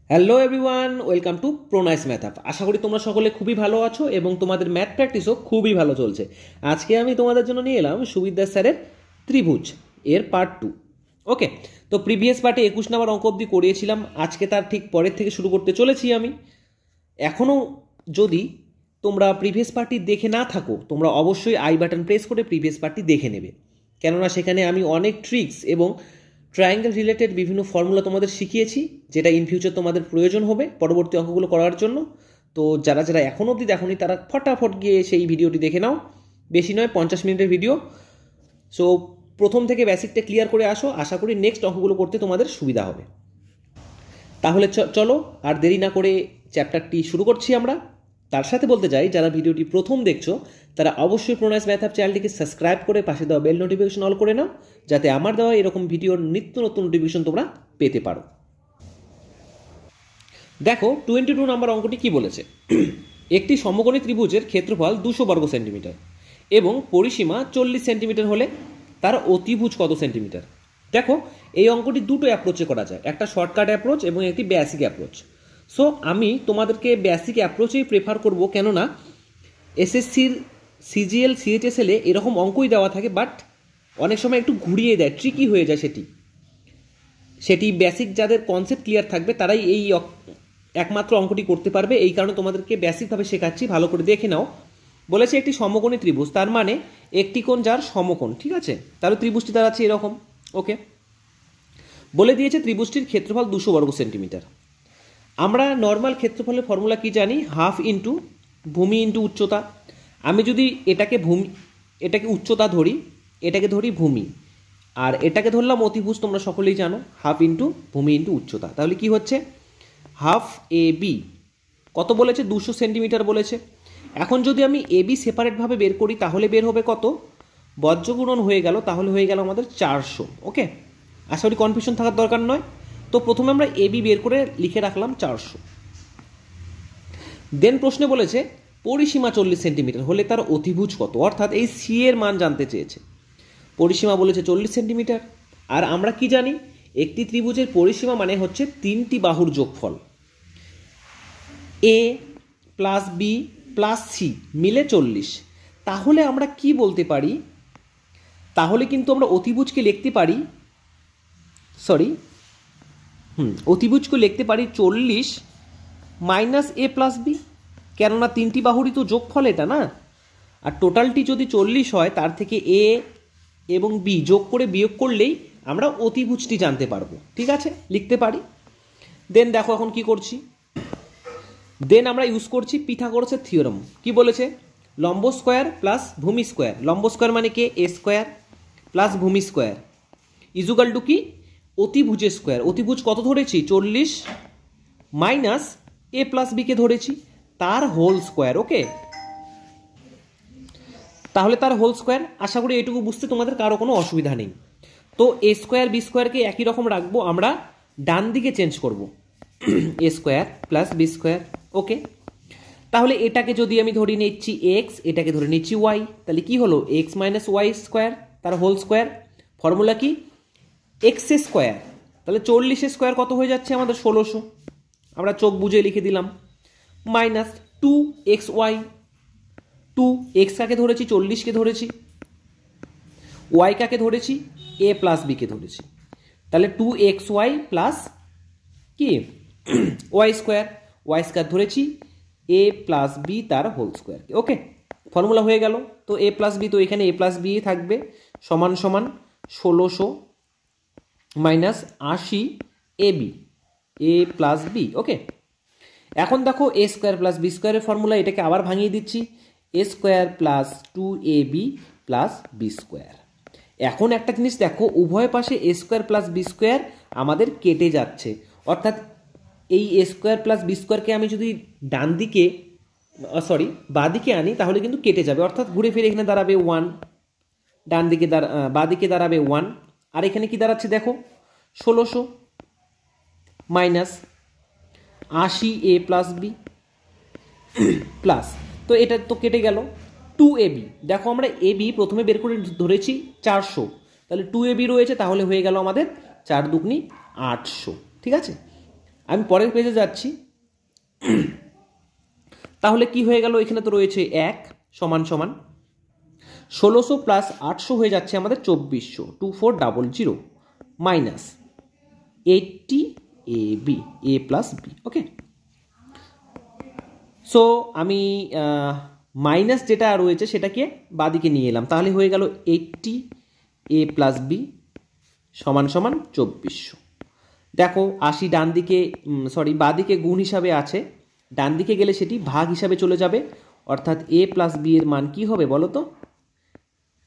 Hello everyone, welcome to প্রোনাইস math up. আশা করি তোমরা সকলে খুবই ভালো আছো এবং তোমাদের ম্যাথ প্র্যাকটিসও খুবই ভালো চলছে। আজকে আমি তোমাদের জন্য নিয়ে এলাম সুবিদ্যা স্যারের ত্রিভুজ এর পার্ট 2। ওকে, তো প্রিভিয়াস পার্টে 21 নম্বর অঙ্ক অবধি করিয়েছিলাম, আজকে তার ঠিক পরের থেকে শুরু করতে চলেছি আমি। এখনও যদি তোমরা প্রিভিয়াস পার্টটি দেখে না থাকো, তোমরা অবশ্যই আই বাটন প্রেস করে প্রিভিয়াস পার্টটি দেখে নেবে, কেননা সেখানে আমি অনেক ট্রিক্স এবং ট্রায়াঙ্গেল রিলেটেড বিভিন্ন ফর্মুলা তোমাদের শিখিয়েছি, যেটা ইন ফিউচার তোমাদের প্রয়োজন হবে পরবর্তী অঙ্কগুলো করার জন্য। তো যারা যারা এখনও অবধি দেখোনি তারা ফটাফট গিয়ে সেই ভিডিওটি দেখে নাও, বেশি নয় 50 মিনিটের ভিডিও। সো প্রথম থেকে বেসিকটা ক্লিয়ার করে আসো, আশা করি নেক্সট অঙ্কগুলো করতে তোমাদের সুবিধা হবে। তাহলে চলো আর দেরি না করে চ্যাপ্টারটি শুরু করছি আমরা। তার সাথে বলতে চাই, যারা ভিডিওটি প্রথম দেখছো তারা অবশ্যই প্রোনাইস ম্যাথ আপ চ্যানেলটিকে সাবস্ক্রাইব করে পাশে দেওয়া বেল নোটিফিকেশন অল করে নাও, যাতে আমার দেওয়া এরকম ভিডিওর নিত্য নতুন নোটিফিকেশন তোমরা পেতে পারো। দেখো 22 নম্বর অঙ্কটি কি বলেছে। একটি সমকোণী ত্রিভুজের ক্ষেত্রফল 200 বর্গ সেন্টিমিটার এবং পরিসীমা 40 সেন্টিমিটার হলে তার অতিভুজ কত সেন্টিমিটার। দেখো এই অঙ্কটি দুটো অ্যাপ্রোচে করা যায়, একটা শর্টকাট অ্যাপ্রোচ এবং একটি বেসিক অ্যাপ্রোচ। সো আমি তোমাদেরকে বেসিক অ্যাপ্রোচেই প্রেফার করব, কেননা এসএসসির সিজিএল সিএইচএসএলে এরকম অঙ্কই দেওয়া থাকে, বাট অনেক সময় একটু ঘুরিয়ে দেয়, ট্রিকি হয়ে যায়। সেটি বেসিক যাদের কনসেপ্ট ক্লিয়ার থাকবে তারাই এই একমাত্র অঙ্কটি করতে পারবে। এই কারণে তোমাদেরকে বেসিকভাবে শেখাচ্ছি, ভালো করে দেখে নাও। বলেছে একটি সমকোণী ত্রিভুজ, তার মানে একটি কোণ যার সমকোণ, ঠিক আছে। তাহলে ত্রিভুজটি দাঁড়াচ্ছে এরকম। ওকে, বলে দিয়েছে ত্রিভুজটির ক্ষেত্রফল 200 বর্গ সেন্টিমিটার। আমরা নর্মাল ক্ষেত্রফলের ফর্মুলা কি জানি? হাফ ইন্টু ভূমি ইন্টু উচ্চতা। আমি যদি এটাকে উচ্চতা ধরি, এটাকে ধরি ভূমি, আর এটাকে ধরলাম অতিভুজ, তোমরা সকলেই জানো হাফ ইন্টু ভূমি ইন্টু উচ্চতা। তাহলে কি হচ্ছে? হাফ এ বি কত বলেছে? 200 সেন্টিমিটার বলেছে। এখন যদি আমি এ বি সেপারেটভাবে বের করি তাহলে বের হবে কত? বজ্রগুণন হয়ে গেল, তাহলে হয়ে গেল আমাদের 400। ওকে, আশা করি কনফিউশন থাকার দরকার নয়। তো প্রথমে আমরা এ বি বের করে লিখে রাখলাম 400। দেন প্রশ্নে বলেছে পরিসীমা 40 সেন্টিমিটার হলে তার অতিভুজ কত, অর্থাৎ এই সি এর মান জানতে চেয়েছে। পরিসীমা বলেছে 40 সেন্টিমিটার, আর আমরা কি জানি? একটি ত্রিভুজের পরিসীমা মানে হচ্ছে 3টি বাহুর যোগফল, এ প্লাস বি প্লাস সি মিলে 40। তাহলে আমরা কি বলতে পারি? তাহলে কিন্তু আমরা অতিভুজকে লিখতে পারি, অতিভুজকে লিখতে পারি 40 মাইনাস এ প্লাস বি, কেননা 3টি বাহুরই তো যোগফল এটা, না? আর টোটালটি যদি 40 হয়, তার থেকে এ এবং বি যোগ করে বিয়োগ করলেই আমরা অতিভুজটি জানতে পারবো, ঠিক আছে, লিখতে পারি। দেন দেখো এখন কি করছি। দেন আমরা ইউজ করছি পিথাগোরাসের থিওরেম। কি বলেছে? লম্ব স্কোয়ার প্লাস ভূমি স্কোয়ার, লম্ব স্কোয়ার মানে কি? এ স্কোয়ার প্লাস ভূমি স্কোয়ার ইজুকাল টু কি? অতিভুজের স্কোয়ার। অতিভুজ কত ধরেছি? 40 মাইনাস এ প্লাস বিকে ধরেছি, তার হোল স্কোয়ার। ওকে, তাহলে তার হোল স্কোয়ার। আশা করি এটুকু বুঝতে তোমাদের কারো কোনো অসুবিধা নেই। তো এ স্কোয়ার বি স্কোয়ারকে একই রকম রাখবো, আমরা ডান দিকে চেঞ্জ করব, এ স্কোয়ার প্লাস বি স্কোয়ার। ওকে, তাহলে এটাকে যদি আমি ধরে নিচ্ছি এক্স, এটাকে ধরে নিচ্ছি ওয়াই, তাহলে কি হলো? এক্স মাইনাস ওয়াই স্কোয়ার তার হোল স্কোয়ার। ফর্মুলা কি? X square. তাহলে 40 স্কোয়ার কত হয়ে যাচ্ছে আমাদের? 1600। আমরা চোখ বুঝে লিখে দিলাম, মাইনাস 2xy। 2x কাকে ধরেছি? 40কে ধরেছি। ওয়াই কাকে ধরেছি? এ প্লাস বিকে ধরেছি। তাহলে 2xy প্লাস কি ওয়াই স্কোয়ার, ওয়াই স্কোয়ার ধরেছি, এ প্লাস বি তার হোল স্কোয়ার। ওকে, ফর্মুলা হয়ে গেল। তো এ প্লাস বি, তো এখানে এ প্লাস বি থাকবে, সমান সমান 1600 minus 80 A B, A plus B. Okay, এখন দেখো এ স্কোয়ার প্লাস বি স্কোয়ারের ফর্মুলা, এটাকে আবার ভাঙিয়ে দিচ্ছি, A square plus 2ab plus B square. এখন একটা জিনিস দেখো, উভয় পাশে A square plus B square আমাদের কেটে যাচ্ছে, অর্থাৎ এই এ স্কোয়ার প্লাস বি স্কোয়ারকে আমি যদি ডান দিকে বাঁ দিকে আনি তাহলে কিন্তু কেটে যাবে, অর্থাৎ ঘুরে ফিরে এখানে দাঁড়াবে 1, ডান দিকে বাঁ দিকে দাঁড়াবে 1, আর এখানে কি দাঁড়াচ্ছে দেখো? 1600 মাইনাস 80 এ প্লাস বি প্লাস, তো এটা তো কেটে গেল। 2ab, দেখো আমরা এবি প্রথমে বের করে ধরেছি 400, তাহলে 2ab রয়েছে, তাহলে হয়ে গেল আমাদের 4 দুগুনি 800, ঠিক আছে। আমি পরের পেজে যাচ্ছি। তাহলে কি হয়ে গেল, এখানে তো রয়েছে 1 সমান সমান 1600 প্লাস 800 হয়ে যাচ্ছে আমাদের 2400, 2400 minus 80 AB, A plus B. Okay, so আমি মাইনাস যেটা রয়েছে সেটাকে বাদিকে নিয়ে এলাম, তাহলে হয়ে গেল 80 A প্লাস বি সমান সমান 2400। দেখো 80 ডান দিকে বাদিকে গুণ হিসাবে আছে, ডান দিকে গেলে সেটি ভাগ হিসাবে চলে যাবে, অর্থাৎ A প্লাস বি এর মান কি হবে বলো তো?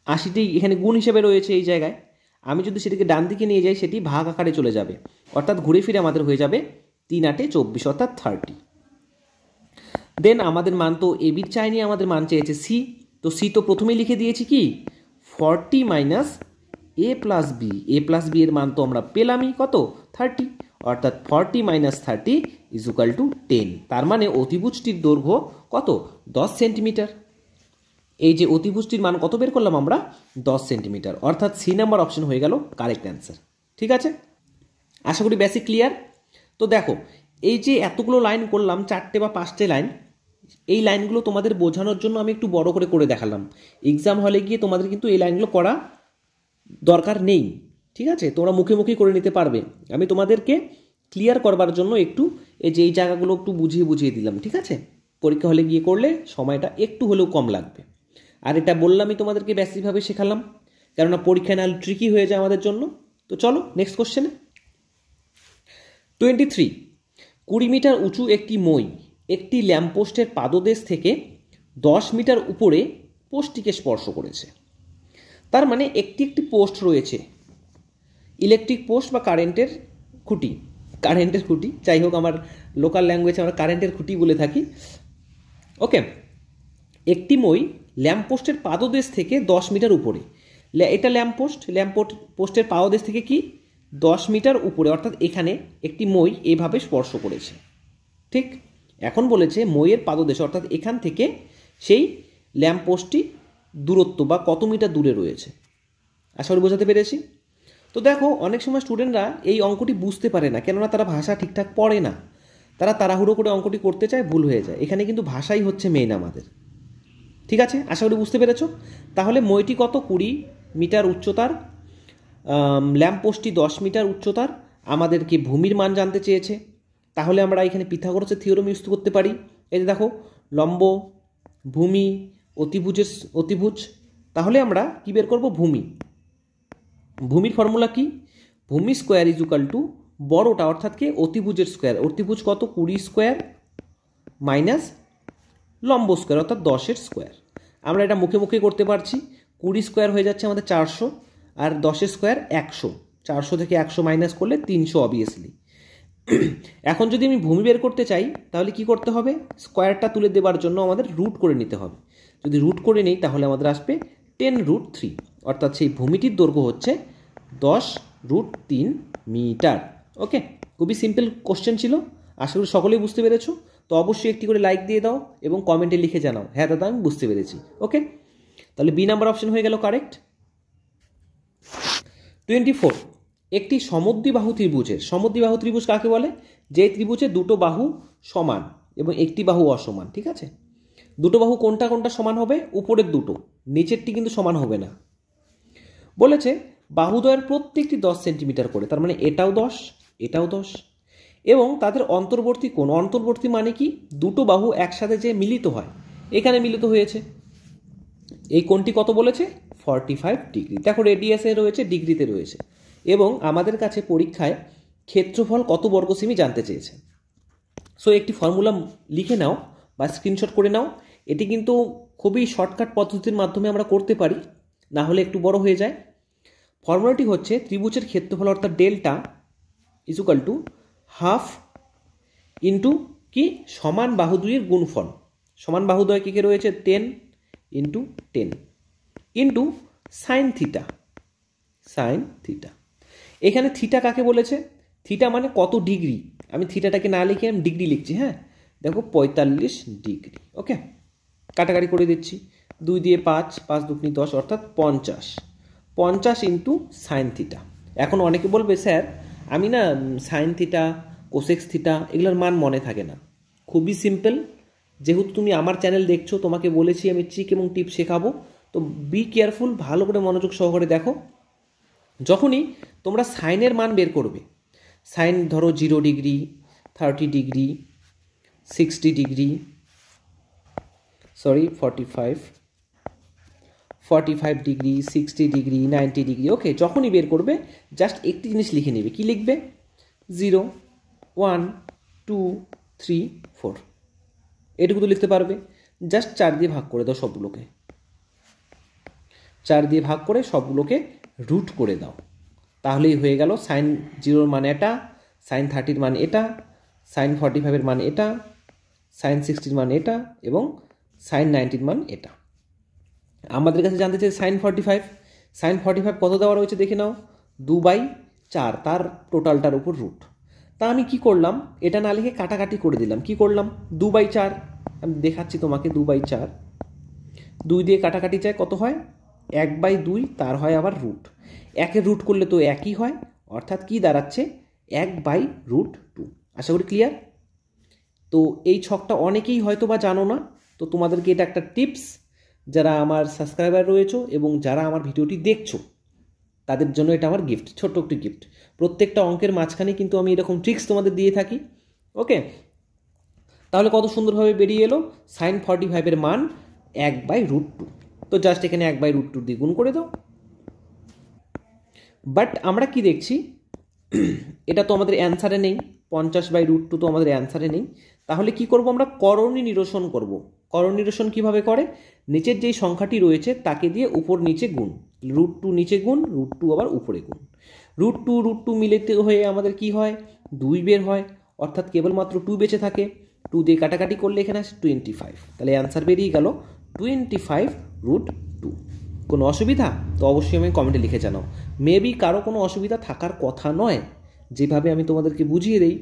80টি এখানে গুণ হিসাবে রয়েছে এই জায়গায়, আমি যদি সেটিকে ডান দিকে নিয়ে যাই সেটি ভাগ আকারে চলে যাবে, অর্থাৎ ঘুরে ফিরে আমাদের হয়ে যাবে 3 8 24 অর্থাৎ 30। দেন আমাদের মান তো এ বির চাইনি, আমাদের মান চেয়েছে সি, তো সি তো প্রথমেই লিখে দিয়েছি কি 40 minus A plus B, A plus B এর মান তো আমরা পেলামই কত 30, অর্থাৎ 40 মাইনাস 30 ইজ ইকুয়াল টু 10। তার মানে অতিভুজটির দৈর্ঘ্য কত 10 সেন্টিমিটার। এই যে অতিভুজটির মান কত বের করলাম আমরা 10 সেন্টিমিটার, অর্থাৎ সি নাম্বার অপশন হয়ে গেল কারেক্ট অ্যান্সার। ঠিক আছে, আশা করি বেসিক ক্লিয়ার। তো দেখো এই যে এতগুলো লাইন করলাম, 4টে বা 5টে লাইন, এই লাইনগুলো তোমাদের বোঝানোর জন্য আমি একটু বড় করে দেখালাম। এক্সাম হলে গিয়ে তোমাদের কিন্তু এই লাইনগুলো করা দরকার নেই, ঠিক আছে, তোমরা মুখে মুখেই করে নিতে পারবে। আমি তোমাদেরকে ক্লিয়ার করবার জন্য একটু এই যে এই জায়গাগুলো একটু বুঝিয়ে দিলাম, ঠিক আছে। পরীক্ষা হলে গিয়ে করলে সময়টা একটু হলেও কম লাগবে। আর এটা বললামই তোমাদেরকে বেসিকভাবে শেখালাম, কেননা পরীক্ষায় নাহলে ট্রিকি হয়ে যায় আমাদের জন্য। তো চলো নেক্সট কোশ্চেনে। 23, 20 মিটার উঁচু একটি মই একটি ল্যাম্পপোস্টের পাদদেশ থেকে 10 মিটার উপরে পোস্টটিকে স্পর্শ করেছে। তার মানে একটি পোস্ট রয়েছে, ইলেকট্রিক পোস্ট বা কারেন্টের খুঁটি, যাই হোক আমার লোকাল ল্যাঙ্গুয়েজে আমরা কারেন্টের খুঁটি বলে থাকি। ওকে, একটি মই ল্যাম্পপোস্টের পাদদেশ থেকে 10 মিটার উপরে, এটা ল্যাম্পপোস্টের পাদদেশ থেকে কি 10 মিটার উপরে, অর্থাৎ এখানে একটি মই এভাবে স্পর্শ করেছে। ঠিক, এখন বলেছে মইয়ের পাদদেশ, অর্থাৎ এখান থেকে সেই ল্যাম্পপোস্টটি দূরত্ব বা কত মিটার দূরে রয়েছে। আশা করি বোঝাতে পেরেছি। তো দেখো অনেক সময় স্টুডেন্টরা এই অঙ্কটি বুঝতে পারে না, কেননা তারা ভাষা ঠিকঠাক পড়ে না, তারা তাড়াহুড়ো করে অঙ্কটি করতে চায়, ভুল হয়ে যায়। এখানে কিন্তু ভাষাই হচ্ছে মেইন আমাদের। ঠিক আছে, আশা করি বুঝতে পেরেছ। তাহলে মইটি কত 20 মিটার উচ্চতার, ল্যাম্পপোস্টটি 10 মিটার উচ্চতার, আমাদেরকে ভূমির মান জানতে চেয়েছে। তাহলে আমরা এখানে পিথাগোরাসের থিওরেম ইউজ করতে পারি। এই যে দেখো লম্ব, ভূমি, অতিভুজ, তাহলে আমরা কি বের করব ভূমির ফর্মুলা কি, ভূমি স্কোয়ার ইজ ইকুয়াল টু বড়টা অর্থাৎ কি অতিভুজের স্কোয়ার, অতিভুজ কত 20 স্কোয়ার মাইনাস লম্ব স্কোয়ার অর্থাৎ 10-এর স্কোয়ার। আমরা এটা মুখে মুখে করতে পারছি, 20 স্কোয়ার হয়ে যাচ্ছে আমাদের 400 আর 10-এর স্কোয়ার 100, 400 থেকে 100 মাইনাস করলে 300 অবভিয়াসলি। এখন যদি আমি ভূমি বের করতে চাই তাহলে কি করতে হবে, স্কোয়ারটা তুলে দেওয়ার জন্য আমাদের রুট করে নিতে হবে। যদি রুট করে নিই তাহলে আমাদের আসবে 10√3, অর্থাৎ সেই ভূমিটির দৈর্ঘ্য হচ্ছে 10√3 মিটার। ওকে, খুবই সিম্পল কোশ্চেন ছিল, আশা করি সকলেই বুঝতে পেরেছো। তো অবশ্যই একটি করে লাইক দিয়ে দাও এবং কমেন্টে লিখে জানাও হ্যাঁ দাদা আমি বুঝতে পেরেছি। ওকে, তাহলে বি নাম্বার অপশন হয়ে গেল কারেক্ট। 24, একটি সমদ্বিবাহু ত্রিভুজ কাকে বলে, যে ত্রিভুজে দুটো বাহু সমান এবং একটি বাহু অসমান। ঠিক আছে, দুটো বাহু কোনটা সমান হবে, উপরের দুটো, নিচেরটি কিন্তু সমান হবে না। বলেছে বাহুদ্বয়ের প্রত্যেকটি 10 সেন্টিমিটার করে, তার মানে এটাও 10 এটাও 10, এবং তাদের অন্তর্বর্তী কোণ, অন্তর্বর্তী মানে কি দুটো বাহু একসাথে যে মিলিত হয়, এখানে মিলিত হয়েছে। এই কোণটি কত বলেছে 45 ডিগ্রি। দেখো রেডিয়াসে রয়েছে, ডিগ্রিতে রয়েছে, এবং আমাদের কাছে পরীক্ষায় ক্ষেত্রফল কত বর্গ সেমি জানতে চেয়েছে। সো একটি ফর্মুলা লিখে নাও বা স্ক্রিনশট করে নাও, এটি কিন্তু খুবই শর্টকাট পদ্ধতির মাধ্যমে আমরা করতে পারি, না হলে একটু বড় হয়ে যায়। ফর্মুলাটি হচ্ছে ত্রিভুজের ক্ষেত্রফল অর্থাৎ delta is equal to half into কি সমান বাহু দুইয়ের গুণফল, সমান বাহু দ্বয় কি রয়েছে 10 ইন্টু 10 ইন্টু সাইন থিটা। এখানে থিটা কাকে বলেছে, থিটা মানে কত ডিগ্রি, আমি থিটাটাকে না লিখে আমি ডিগ্রি লিখছি। হ্যাঁ দেখো 45 ডিগ্রি। ওকে, কাটাকাটি করে দিচ্ছি, 2 দিয়ে 5, 5 দুগুণে 10 অর্থাৎ 50 ইন্টু সাইন থিটা। এখন অনেকে বলবে স্যার আমি না সাইন থিটা কোসেক্স থিটা, এগুলোর মান মনে থাকে না। খুবই সিম্পল, যেহেতু তুমি আমার চ্যানেল দেখছো, তোমাকে বলেছি আমি ট্রিক এবং টিপ শেখাবো, তো বি কেয়ারফুল, ভালো করে মনোযোগ সহকারে দেখো। যখনই তোমরা সাইনের মান বের করবে, সাইন ধরো 0 degree, 30 degree, 60 degree, 45 degree, 60 degree, 90 degree, okay, যখনই বের করবে জাস্ট একটি জিনিস লিখে নেবে। কি লিখবে? 0, 1, 2, 3, 4, এটুকু তো লিখতে পারবে। জাস্ট 4 দিয়ে ভাগ করে দাও সবগুলোকে, 4 দিয়ে ভাগ করে সবগুলোকে রুট করে দাও, তাহলেই হয়ে গেল সাইন 0 মান এটা, সাইন 30 মান এটা, সাইন 45 মান এটা, সাইন 60 মান এটা এবং সাইন 90 মান এটা। আমাদের কাছে জানতে চাই সাইন 45, সাইন 45 কত দেওয়া রয়েছে দেখে নাও, 2/4, তার টোটালটার উপর রুট। তা আমি কি করলাম, এটা না লিখে কাটাকাটি করে দিলাম। কি করলাম? 2/4, আমি দেখাচ্ছি তোমাকে, 2/4, 2 দিয়ে কাটাকাটি চাই, কত হয়? 1/2, তার হয় আবার রুট, একের রুট করলে তো একই হয়, অর্থাৎ কি দাঁড়াচ্ছে? 1/√2। আশা করি ক্লিয়ার। তো এই ছকটা অনেকেই হয়তো বা জানো না, তো তোমাদেরকে এটা একটা টিপস, যারা আমার সাবস্ক্রাইবার রয়েছে এবং যারা আমার ভিডিওটি দেখছো তাদের জন্য এটা আমার গিফট, ছোট্ট একটি গিফট। প্রত্যেকটা অঙ্কের মাঝখানে কিন্তু আমি এরকম ট্রিক্স তোমাদের দিয়ে থাকি, ওকে। তাহলে কত সুন্দরভাবে বেরিয়ে এলো, সাইন 45 মান 1/√2। তো জাস্ট এখানে 1/√2 দিয়ে গুণ করে দাও। বাট আমরা কি দেখছি, এটা তো আমাদের অ্যান্সারে নেই, 50/√2 তো আমাদের অ্যান্সারে নেই। তাহলে কি করব আমরা? করণী নিরসন করব। করণ নিরসন কিভাবে করে? নিচের যেই সংখ্যাটি রয়েছে তাকে দিয়ে উপর নিচে গুণ, √2 নিচে গুণ, √2 আবার উপরে গুণ, √2 মিলিত হয়ে আমাদের কি হয়? 2 বের হয়, অর্থাৎ কেবলমাত্র 2 বেঁচে থাকে। 2 দিয়ে কাটাকাটি করলে এখানে আসে 25, তাহলে অ্যান্সার বেরিয়ে গেল 25√2। কোনো অসুবিধা? তো অবশ্যই আমি কমেন্টে লিখে জানাও। মেবি কারো কোনো অসুবিধা থাকার কথা নয়, যেভাবে আমি তোমাদেরকে বুঝিয়ে দিই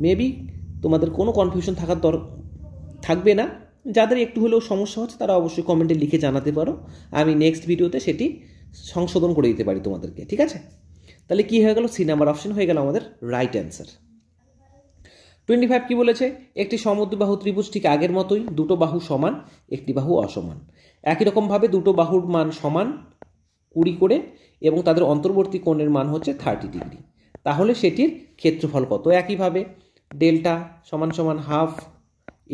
মেবি তোমাদের কোনো কনফিউশন থাকবে না। যাদের একটু হলেও সমস্যা হচ্ছে তারা অবশ্যই কমেন্টে লিখে জানাতে পারো, আমি নেক্সট ভিডিওতে সেটি সংশোধন করে দিতে পারি তোমাদেরকে, ঠিক আছে? তাহলে কি হয়ে গেল? সি নাম্বার অপশন হয়ে গেল আমাদের রাইট অ্যান্সার। 25 কি বলেছে? একটি সমদ্বিবাহু ত্রিভুজ ঠিক আগের মতোই, দুটো বাহু সমান, একটি বাহু অসমান। একই রকমভাবে দুটো বাহুর মান সমান 20 করে এবং তাদের অন্তর্বর্তী কোণের মান হচ্ছে 30 ডিগ্রি। তাহলে সেটির ক্ষেত্রফল কত? একইভাবে ডেল্টা সমান সমান হাফ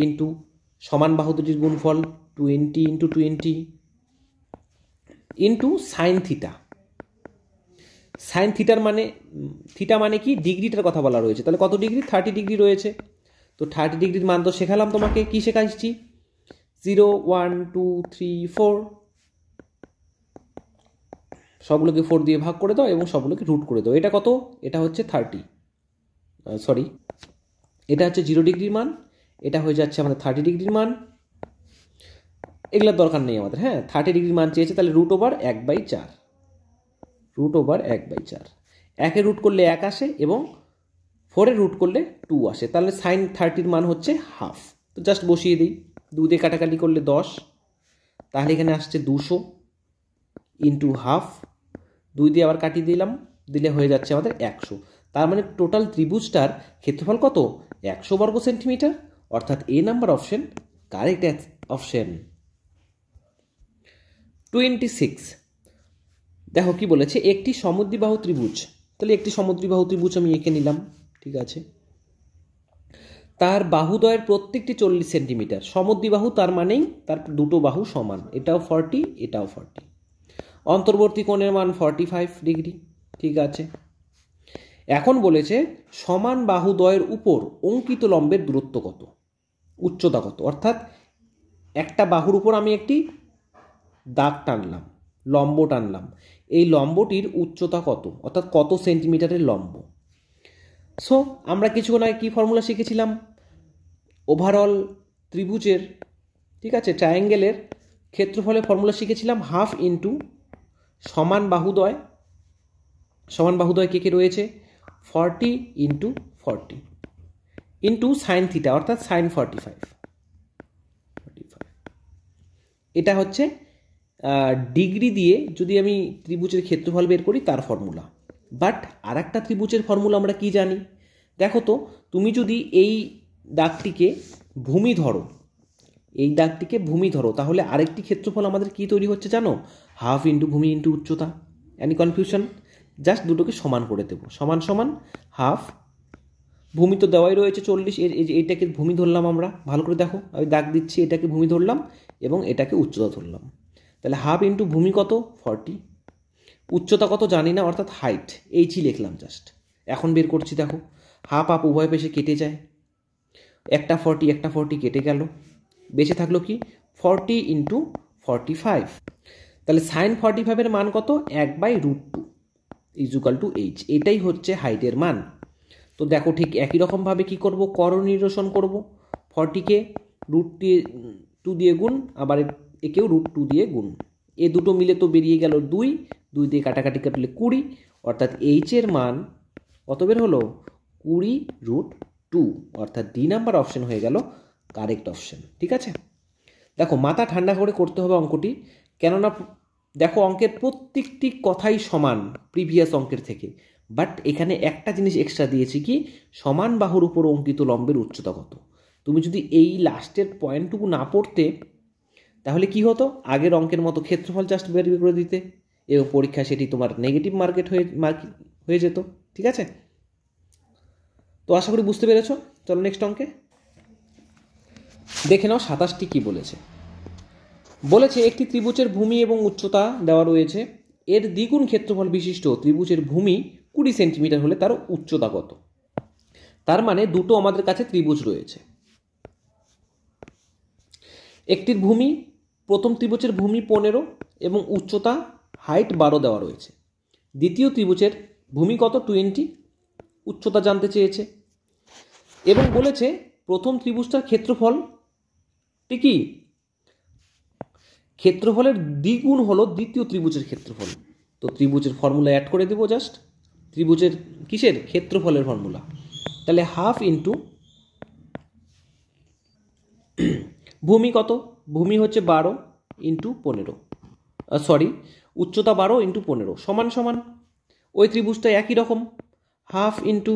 ইন্টু সমান বাহু দুটির গুণফল 20 × 20 ইন্টু সাইন থিটা। সাইন থিটার মানে, থিটা মানে কি? ডিগ্রিটার কথা বলা রয়েছে, তাহলে কত ডিগ্রি? 30 ডিগ্রি রয়েছে। তো 30 ডিগ্রির মান তো শেখালাম তোমাকে, কি শেখাচ্ছি? 0, 1, 2, 3, 4, সবগুলোকে 4 দিয়ে ভাগ করে দাও এবং সবগুলোকে রুট করে দাও। এটা কত? এটা হচ্ছে 30, সরি, এটা হচ্ছে 0 ডিগ্রির মান, এটা হয়ে যাচ্ছে আমাদের 30 ডিগ্রির মান। এগুলোর দরকার নেই আমাদের, হ্যাঁ। 30 ডিগ্রির মান চেয়েছে, তাহলে √/1/4, √/1/4। 1-এর রুট করলে 1 আসে এবং 4-এর রুট করলে 2 আসে, তাহলে সাইন 30 মান হচ্ছে হাফ। তো জাস্ট বসিয়ে দিই, 2 দিয়ে কাটাকাটি করলে 10, তাহলে এখানে আসছে 200 ইন্টু হাফ, 2 দিয়ে আবার কাটিয়ে দিলে হয়ে যাচ্ছে আমাদের 100। তার মানে টোটাল ত্রিভুজটার ক্ষেত্রফল কত? 100 বর্গ সেন্টিমিটার, অর্থাৎ এ নাম্বার অপশন কারেক্ট অপশন। 26 দেখো কি বলেছে, একটি সমদ্বিবাহু ত্রিভুজ। তাহলে একটি সমদ্বিবাহু ত্রিভুজ আমি এঁকে নিলাম, ঠিক আছে। তার বাহুদ্বয়ের প্রত্যেকটি 40 সেন্টিমিটার। সমদ্বিবাহু তার মানেই তার দুটো বাহু সমান, এটাও 40, এটাও 40। অন্তর্বর্তী কোণের মান 45 ডিগ্রি, ঠিক আছে। এখন বলেছে সমান বাহুদ্বয়ের উপর অঙ্কিত লম্বের দূরত্ব কত, উচ্চতা কত। অর্থাৎ একটা বাহুর উপর আমি একটি দাগ টানলাম, লম্ব টানলাম, এই লম্বটির উচ্চতা কত, অর্থাৎ কত সেন্টিমিটারের লম্ব। সো আমরা কিছুক্ষণ আগে কি ফর্মুলা শিখেছিলাম? ওভারঅল ত্রিভুজের, ঠিক আছে, ট্রায়াঙ্গেলের ক্ষেত্রফলের ফর্মুলা শিখেছিলাম হাফ ইন্টু সমান বাহুদ্বয়। সমান বাহুদ্বয় কে কে রয়েছে? 40 × 40 ইন্টু সাইন থিটা, অর্থাৎ সাইন 45। এটা হচ্ছে ডিগ্রি দিয়ে যদি আমি ত্রিভুজের ক্ষেত্রফল বের করি তার ফর্মুলা। বাট আর একটা ত্রিভুজের ফর্মুলা আমরা কি জানি? দেখো তো তুমি যদি এই দাগটিকে ভূমি ধরো, তাহলে আরেকটি ক্ষেত্রফল আমাদের কি তৈরি হচ্ছে জানো? হাফ ইন্টু ভূমি ইন্টু উচ্চতা। Any confusion? জাস্ট দুটোকে সমান করে দেবো, সমান সমান হাফ, ভূমি তো দেওয়াই রয়েছে 40, এইটাকে ভূমি ধরলাম আমরা, ভালো করে দেখো আমি দাগ দিচ্ছি, এটাকে ভূমি ধরলাম এবং এটাকে উচ্চতা ধরলাম। তাহলে হাফ ইন্টু ভূমি কত? 40, উচ্চতা কত জানি না, অর্থাৎ হাইট, এইচই লিখলাম জাস্ট। এখন বের করছি, দেখো হাফ হাফ উভয় পেশে কেটে যায়, একটা 40 কেটে গেল, বেঁচে থাকলো কি 40 ইন্টু 45। তাহলে সাইন 45-এর মান কত? 1/√2 ইজুকাল টু এইচ। এটাই হচ্ছে হাইটের মান। তো দেখো ঠিক একই রকমভাবে কি করব? করণ নিরসন করব। 40-কে √2 দিয়ে গুণ, আবার একেও √2 দিয়ে গুণ, এ দুটো মিলে তো বেরিয়ে গেল 2 দিয়ে কাটাকাটি কাটলে 20, অর্থাৎ এইচের মান কত বের হলো? 20√2, অর্থাৎ ডি নাম্বার অপশন হয়ে গেল কারেক্ট অপশন। ঠিক আছে, দেখো মাথা ঠান্ডা করে করতে হবে অঙ্কটি, কেননা দেখো অঙ্কের প্রত্যেকটি কথাই সমান প্রিভিয়াস অঙ্কের থেকে, বাট এখানে একটা জিনিস এক্সট্রা দিয়েছি, কি সমান বাহুর উপর অঙ্কিত লম্বের উচ্চতা কত। তুমি যদি এই লাস্টের পয়েন্টটুকু না পড়তে তাহলে কি হতো? আগের অঙ্কের মতো ক্ষেত্রফল জাস্ট বের করে দিতে এবং পরীক্ষা সেটি তোমার নেগেটিভ হয়ে যেত। ঠিক আছে, তো আশা করি বুঝতে পেরেছো। চলো নেক্সট অঙ্কে দেখে নাও 27টি কি বলেছে। বলেছে একটি ত্রিভুজের ভূমি এবং উচ্চতা দেওয়া রয়েছে, এর দ্বিগুণ ক্ষেত্রফল বিশিষ্ট ত্রিভুজের ভূমি 20 সেন্টিমিটার হলে তার উচ্চতা কত? তার মানে দুটো আমাদের কাছে ত্রিভুজ রয়েছে, একটির ভূমি, প্রথম ত্রিভুজের ভূমি 15 এবং উচ্চতা হাইট 12 দেওয়া রয়েছে, দ্বিতীয় ত্রিভুজের ভূমি কত? 20, উচ্চতা জানতে চেয়েছে এবং বলেছে প্রথম ত্রিভুজটার ক্ষেত্রফল কি? ক্ষেত্রফলের দ্বিগুণ হলো দ্বিতীয় ত্রিভুজের ক্ষেত্রফল। তো ত্রিভুজের ফর্মুলা অ্যাড করে দেবো, জাস্ট ত্রিভুজের কিসের? ক্ষেত্রফলের ফর্মুলা। তাহলে হাফ ইন্টু ভূমি কত? ভূমি হচ্ছে 12 ইন্টু 15, উচ্চতা 12 ইন্টু 15 সমান সমান ওই ত্রিভুজটা একই রকম, হাফ ইন্টু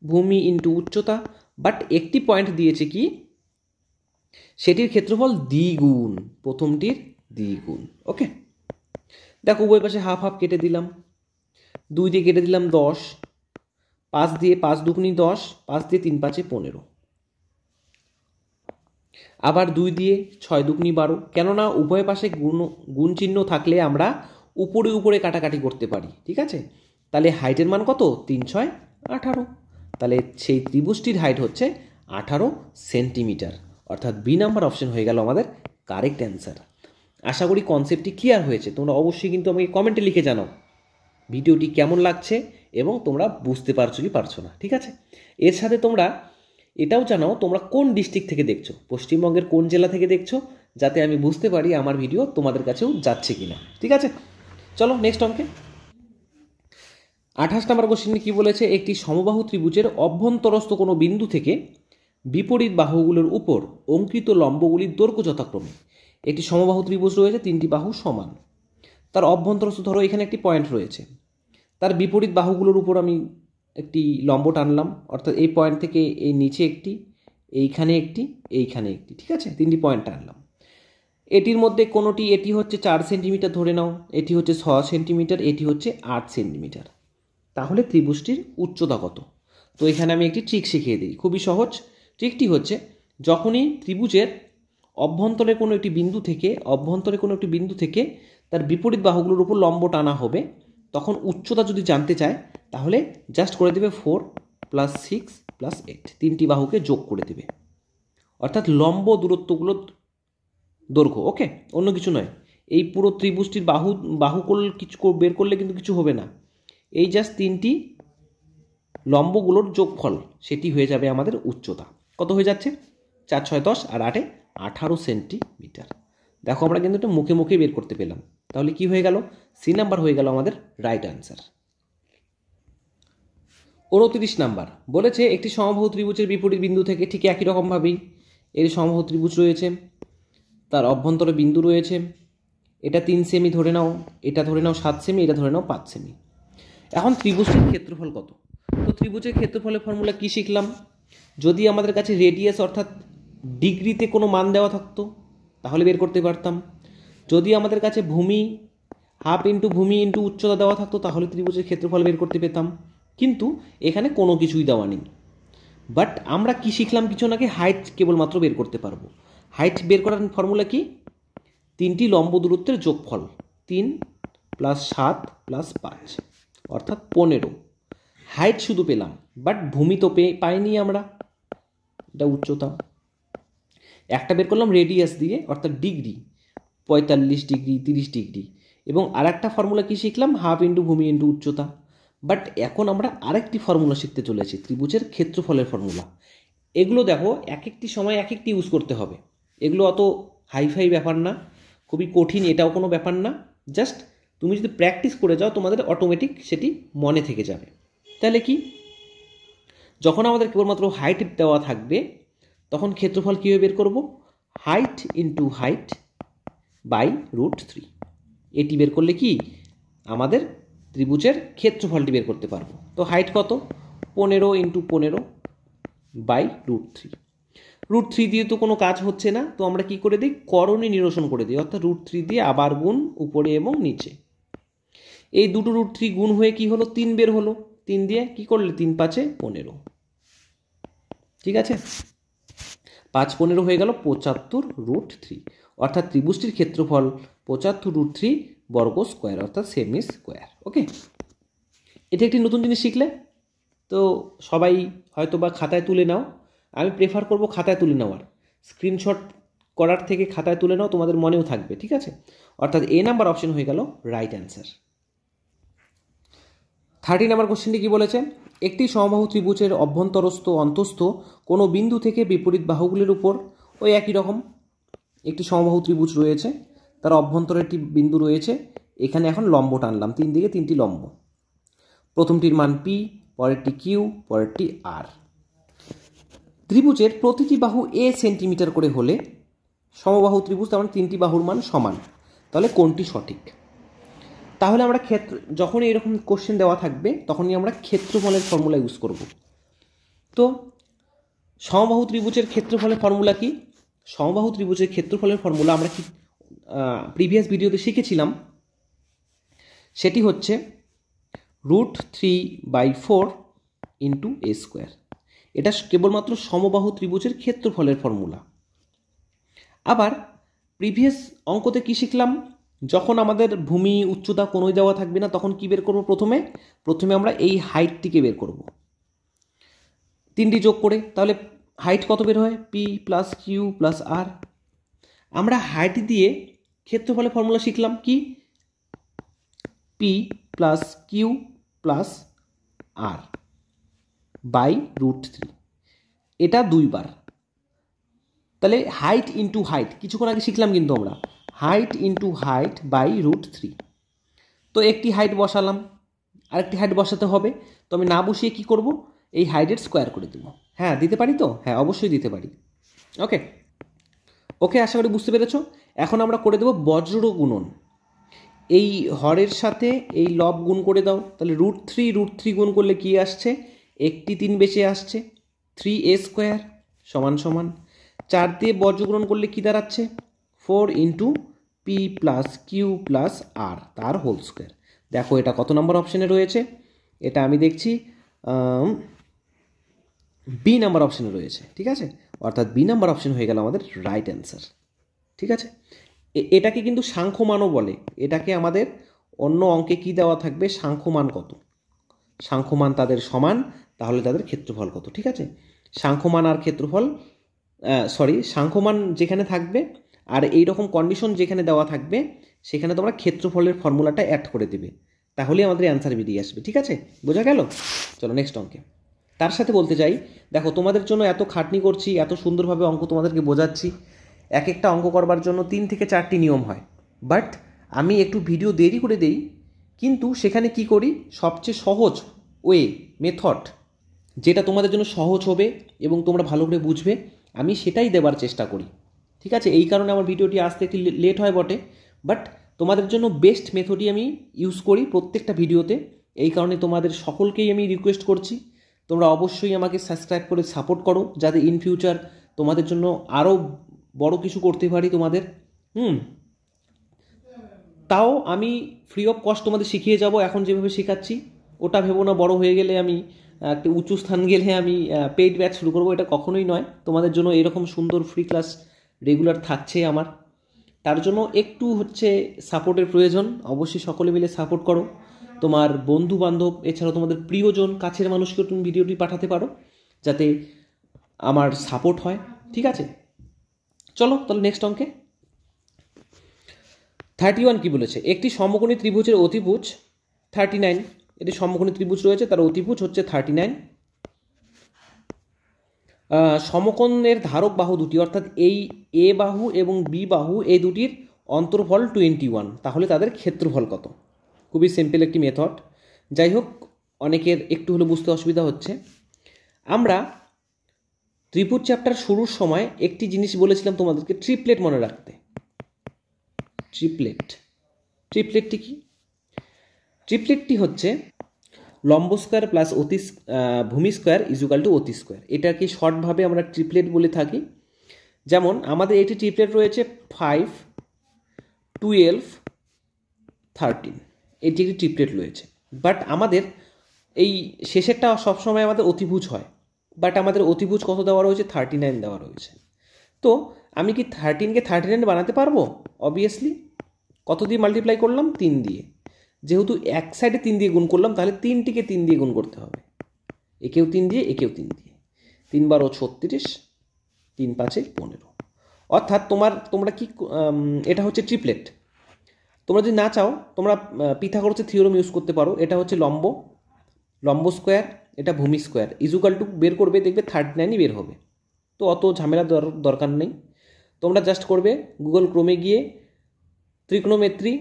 ভূমি ইন্টু উচ্চতা, বাট একটি পয়েন্ট দিয়েছে কি? সেটির ক্ষেত্রফল দ্বিগুণ প্রথমটির দ্বিগুণ। ওকে, দেখো উভয় পাশে হাফ হাফ কেটে দিলাম, 2 দিয়ে কেটে দিলাম 10, 5 দিয়ে 5 দুগুণী 10, 5 দিয়ে 3 5 15, আবার 2 দিয়ে 6 দুগুণী 12, কেননা উভয় পাশে গুণ চিহ্ন থাকলে আমরা উপরে উপরে কাটাকাটি করতে পারি। ঠিক আছে, তাহলে হাইটের মান কত? 3 6 18, তাহলে সেই ত্রিভুজটির হাইট হচ্ছে 18 সেন্টিমিটার, অর্থাৎ বি নাম্বার অপশন হয়ে গেল আমাদের কারেক্ট অ্যান্সার। আশা করি কনসেপ্টটি ক্লিয়ার হয়েছে। তোমরা অবশ্যই কিন্তু আমাকে কমেন্টে লিখে জানাও ভিডিওটি কেমন লাগছে এবং তোমরা বুঝতে পারছো কি পারছো না। ঠিক আছে, এর সাথে তোমরা এটাও জানাও তোমরা কোন ডিস্ট্রিক্ট থেকে দেখছো, পশ্চিমবঙ্গের কোন জেলা থেকে দেখছো, যাতে আমি বুঝতে পারি আমার ভিডিও তোমাদের কাছেও যাচ্ছে কিনা। ঠিক আছে, চলো নেক্সট অঙ্কে 28 নম্বর কোশ্চেনে কি বলেছে? একটি সমবাহু ত্রিভুজের অভ্যন্তরস্থ কোনো বিন্দু থেকে বিপরীত বাহুগুলোর উপর অঙ্কিত লম্বগুলির দৈর্ঘ্য যথাক্রমে। একটি সমবাহু ত্রিভুজ রয়েছে, 3টি বাহু সমান, তার অভ্যন্তরস্থ ধরো এখানে একটি পয়েন্ট রয়েছে, তার বিপরীত বাহুগুলোর উপর আমি একটি লম্ব টানলাম, অর্থাৎ এই পয়েন্ট থেকে এই নিচে একটি, এইখানে একটি, এইখানে একটি। ঠিক আছে, 3টি পয়েন্ট টানলাম। এটির মধ্যে কোনোটি, এটি হচ্ছে 4 সেন্টিমিটার ধরে নাও, এটি হচ্ছে 6 সেন্টিমিটার, এটি হচ্ছে 8 সেন্টিমিটার। তাহলে ত্রিভুজটির উচ্চতা কত? তো এখানে আমি একটি ট্রিক শিখিয়ে দিই, খুবই সহজ। ট্রিকটি হচ্ছে যখনই ত্রিভুজের অভ্যন্তরে কোনো একটি বিন্দু থেকে তার বিপরীত বাহুগুলোর উপর লম্ব টানা হবে, তখন উচ্চতা যদি জানতে চায় তাহলে জাস্ট করে দেবে 4 + 6 + 8, 3টি বাহুকে যোগ করে দেবে, অর্থাৎ লম্ব দূরত্বগুলো দৈর্ঘ্য। ওকে, অন্য কিছু নয়। এই পুরো ত্রিভুজটির বাহু কিছু বের করলে কিন্তু কিছু হবে না, এই জাস্ট 3টি লম্বগুলোর যোগফল, সেটি হয়ে যাবে আমাদের উচ্চতা। কত হয়ে যাচ্ছে? 4 6 10 আর 8 18 সেন্টিমিটার। দেখো আমরা কিন্তু এটা মুখে মুখে বের করতে পেলাম, তাহলে কি হয়ে গেল? সি নাম্বার হয়ে গেল আমাদের রাইট অ্যান্সার। 29 নাম্বার বলেছে একটি সমবাহু ত্রিভুজের বিপরীত বিন্দু থেকে ঠিক একই রকমভাবেই এর সমবাহু ত্রিভুজ রয়েছে, তার অভ্যন্তরে বিন্দু রয়েছে, এটা 3 সেমি ধরে নাও, এটা ধরে নাও 7 সেমি, এটা ধরে নাও 5 সেমি। এখন ত্রিভুজটির ক্ষেত্রফল কত? তো ত্রিভুজের ক্ষেত্রফলের ফর্মুলা কি শিখলাম? যদি আমাদের কাছে রেডিয়াস অর্থাৎ ডিগ্রিতে কোনো মান দেওয়া থাকতো তাহলে বের করতে পারতাম। যদি আমাদের কাছে ভূমি হাফ ইন্টু ভূমি ইন্টু উচ্চতা দেওয়া থাকতো তাহলে ত্রিভুজের ক্ষেত্রফল বের করতে পেতাম, কিন্তু এখানে কোনো কিছুই দেওয়া নেই। বাট আমরা কি শিখলাম কিছু নাকি হাইট কেবলমাত্র বের করতে পারবো। হাইট বের করার ফর্মুলা কি? তিনটি লম্ব দূরত্বের যোগফল, 3 + 7 + 5 অর্থাৎ 15। হাইট শুধু পেলাম, বাট ভূমি তো পাইনি আমরা, এটা উচ্চতা। একটা বের করলাম রেডিয়াস দিয়ে অর্থাৎ ডিগ্রি, 45 ডিগ্রি 30 ডিগ্রি, এবং আরেকটা ফর্মুলা কি শিখলাম? হাফ ইন্টু ভূমি ইন্টু উচ্চতা। বাট এখন আমরা আরেকটি ফর্মুলা শিখতে চলেছি, ত্রিভুজের ক্ষেত্রফলের ফর্মুলা। এগুলো দেখো এক একটি সময় এক একটি ইউজ করতে হবে, এগুলো অত হাইফাই ব্যাপার না, খুবই কঠিন এটাও কোনো ব্যাপার না। জাস্ট তুমি যদি প্র্যাকটিস করে যাও তোমাদের অটোমেটিক সেটি মনে থেকে যাবে। তাহলে কি, যখন আমাদের কেবলমাত্র হাইট দেওয়া থাকবে তখন ক্ষেত্রফল কীভাবে বের করব? Height into height by √3। এটি বের করলে কি আমাদের ত্রিভুজের ক্ষেত্রফলটি বের করতে পারবো। তো হাইট কত? 15 × 15 বাই √3। √3 দিয়ে তো কোনো কাজ হচ্ছে না, তো আমরা কি করে দিই? করণী নিরসন করে দিই, অর্থাৎ √3 দিয়ে আবার গুণ উপরে এবং নিচে। এই দুটো √3 গুণ হয়ে কি হলো? 3 বের হলো। 3 দিয়ে কি করলে? 3 × 5 = 15। ঠিক আছে, 5 × 15 হয়ে গেল 75 √3, অর্থাৎ ত্রিভুজটির ক্ষেত্রফল 75 √3 বর্গ স্কোয়ার অর্থাৎ সেমি স্কোয়ার। ওকে, এটা একটি নতুন জিনিস শিখলে, তো সবাই হয়তো বা খাতায় তুলে নাও। আমি প্রেফার করব খাতায় তুলে নেওয়ার, স্ক্রিনশট করার থেকে খাতায় তুলে নাও, তোমাদের মনেও থাকবে। ঠিক আছে, অর্থাৎ এ নাম্বার অপশন হয়ে গেল রাইট অ্যান্সার। 30 নাম্বার কোশ্চেনটি কি বলেছে? একটি সমবাহু ত্রিভুজের অভ্যন্তরস্থ অন্তস্থ কোনো বিন্দু থেকে বিপরীত বাহুগুলির উপর, ওই একই রকম একটি সমবাহু ত্রিভুজ রয়েছে, তার অভ্যন্তরে একটি বিন্দু রয়েছে। এখানে এখন লম্ব টানলাম, 3 দিকে 3টি লম্ব। প্রথমটির মান P, পরেরটি Q, পরেরটি R। ত্রিভুজের প্রতিটি বাহু a সেন্টিমিটার করে হলে সমবাহু ত্রিভুজ, তার মানে 3টি বাহুর মান সমান, তাহলে কোনটি সঠিক? তাহলে আমরা যখন এরকম কোশ্চেন দেওয়া থাকবে তখনই আমরা ক্ষেত্রফলের ফর্মুলা ইউজ করব। তো সমবাহু ত্রিভুজের ক্ষেত্রফলের ফর্মুলা কি? সমবাহু ত্রিভুজের ক্ষেত্রফলের ফর্মুলা আমরা কি প্রিভিয়াস ভিডিওতে শিখেছিলাম, সেটি হচ্ছে √3/4 × a²। এটা কেবলমাত্র সমবাহু ত্রিভুজের ক্ষেত্রফলের ফর্মুলা। আবার প্রিভিয়াস অঙ্কতে কি শিখলাম? যখন আমাদের ভূমি উচ্চতা কোনোই দেওয়া থাকবে না তখন কি বের করব? প্রথমে আমরা এই হাইটটিকে বের করব 3টি যোগ করে। তাহলে হাইট কত বের হয়? P + Q + R। আমরা হাইট দিয়ে ক্ষেত্রফলের ফর্মুলা শিখলাম কি? P + Q + R by √3। এটা 2 বার। তাহলে হাইট ইন্টু হাইট কিছুক্ষণ আগে শিখলাম কিন্তু আমরা, হাইট ইন্টু হাইট বাই √3। তো একটি হাইট বসালাম, আরেকটি হাইট বসাতে হবে, তো আমি না বসিয়ে কি করব? এই হাইটের স্কোয়ার করে দেবো। হ্যাঁ, দিতে পারি তো? হ্যাঁ, অবশ্যই দিতে পারি। ওকে ওকে, আশা করি বুঝতে পেরেছ। এখন আমরা করে দেবো বজ্র গুণন। এই হরের সাথে এই লব গুণ করে দাও, তাহলে √3 গুণ করলে কি আসছে? একটি 3 বেশি আসছে, 3a² = 4 দিয়ে বজ্র গুণন করলে কি দাঁড়াচ্ছে? 4 × P + Q + R তার হোল স্কোয়ার। দেখো এটা কত নম্বর অপশানে রয়েছে? এটা আমি দেখছি বি নাম্বার অপশানে রয়েছে। ঠিক আছে, অর্থাৎ বি নাম্বার অপশান হয়ে গেল আমাদের রাইট অ্যান্সার। ঠিক আছে, এটাকে কিন্তু সাংখ্যমানও বলে। এটাকে আমাদের অন্য অঙ্কে কি দেওয়া থাকবে? সাংখ্যমান কত, সাংখ্যমান তাদের সমান, তাহলে তাদের ক্ষেত্রফল কত। ঠিক আছে, সাংখ্যমান আর ক্ষেত্রফল, সাংখ্যমান যেখানে থাকবে আর এই রকম কন্ডিশন যেখানে দেওয়া থাকবে সেখানে তোমরা ক্ষেত্রফলের ফর্মুলাটা অ্যাড করে দেবে, তাহলে আমাদের অ্যান্সার বেরিয়ে আসবে। ঠিক আছে, বোঝা গেল? চলো নেক্সট অঙ্কে। তার সাথে বলতে চাই, দেখো তোমাদের জন্য এত খাটনি করছি, এত সুন্দরভাবে অঙ্ক তোমাদেরকে বোঝাচ্ছি, এক একটা অঙ্ক করবার জন্য 3 থেকে 4টি নিয়ম হয়, বাট আমি একটু ভিডিও দেরি করে দেই, কিন্তু সেখানে কি করি? সবচেয়ে সহজ মেথড যেটা তোমাদের জন্য সহজ হবে এবং তোমরা ভালো করে বুঝবে, আমি সেটাই দেবার চেষ্টা করি। ঠিক আছে, এই কারণে আমার ভিডিওটি আসতে একটু লেট হয় বটে, বাট তোমাদের জন্য বেস্ট মেথডই আমি ইউজ করি প্রত্যেকটা ভিডিওতে। এই কারণে তোমাদের সকলকেই আমি রিকোয়েস্ট করছি তোমরা অবশ্যই আমাকে সাবস্ক্রাইব করে সাপোর্ট করো, যাতে ইন ফিউচার তোমাদের জন্য আরও বড় কিছু করতে পারি তোমাদের। তাও আমি ফ্রি অফ কস্ট তোমাদের শিখিয়ে যাব, এখন যেভাবে শেখাচ্ছি। ওটা ভেবো না বড় হয়ে গেলে আমি একটা উঁচু স্থান গেলে আমি পেইড ব্যাচ শুরু করবো, এটা কখনোই নয়। তোমাদের জন্য এরকম সুন্দর ফ্রি ক্লাস রেগুলার থাকছে আমার, তার জন্য একটু সাপোর্টের প্রয়োজন। অবশ্যই সকলে মিলে সাপোর্ট করো। তোমার বন্ধু বান্ধব এছাড়াও তোমাদের প্রিয়জন, কাছের মানুষকেও তুমি ভিডিওটি পাঠাতে পারো, যাতে আমার সাপোর্ট হয়। ঠিক আছে, চলো তাহলে নেক্সট অঙ্কে। 31 কি বলেছে? একটি সমকোণী ত্রিভুজের অতিভুজ 39, এটি সমকোণী ত্রিভুজ রয়েছে, তার অতিভুজ হচ্ছে 39। সমকোণের ধারক বাহু দুটি, অর্থাৎ এই এ বাহু এবং বি বাহু, এই দুটির অন্তর্ফল 21, তাহলে তাদের ক্ষেত্রফল কত? খুবই সিম্পল একটি মেথড। যাই হোক, অনেকের একটু হলে বুঝতে অসুবিধা হচ্ছে। আমরা ত্রিভুজ চ্যাপ্টার শুরুর সময় একটি জিনিস বলেছিলাম তোমাদেরকে, ট্রিপলেট মনে রাখতে। ট্রিপলেটটি কি? ট্রিপলেটটি হচ্ছে লম্ব স্কোয়ার প্লাস ভূমি স্কোয়ার ইজুকাল টু অতি স্কোয়ার। এটাকে শর্টভাবে আমরা ট্রিপলেট বলে থাকি। যেমন আমাদের এটি ট্রিপলেট রয়েছে 5, 12, 13, এটি একটি ট্রিপলেট রয়েছে। বাট আমাদের এই শেষেরটা সবসময় আমাদের অতিভুজ হয়, বাট আমাদের অতিভুজ কত দেওয়া রয়েছে? 39 দেওয়া রয়েছে। তো আমি কি 13কে 39 বানাতে পারবো? অবভিয়াসলি। কত দিয়ে মাল্টিপ্লাই করলাম? 3 দিয়ে। যেহেতু এক সাইডে 3 দিয়ে গুণ করলাম, তাহলে 3টিকে 3 দিয়ে গুণ করতে হবে। একেও 3 দিয়ে, একেও 3 দিয়ে। 3 বার 36, 3 5 15। অর্থাৎ তোমরা কি, এটা হচ্ছে ট্রিপলেট। তোমরা যদি না চাও, তোমরা পিথাগোরাসের থিওরেম ইউজ করতে পারো। এটা হচ্ছে লম্ব স্কোয়ার, এটা ভূমি স্কোয়ার ইজুকাল টু বের করবে, দেখবে 39ই বের হবে। তো অত ঝামেলা দরকার নেই। তোমরা জাস্ট করবে গুগল ক্রোমে গিয়ে ত্রিকোণমিতি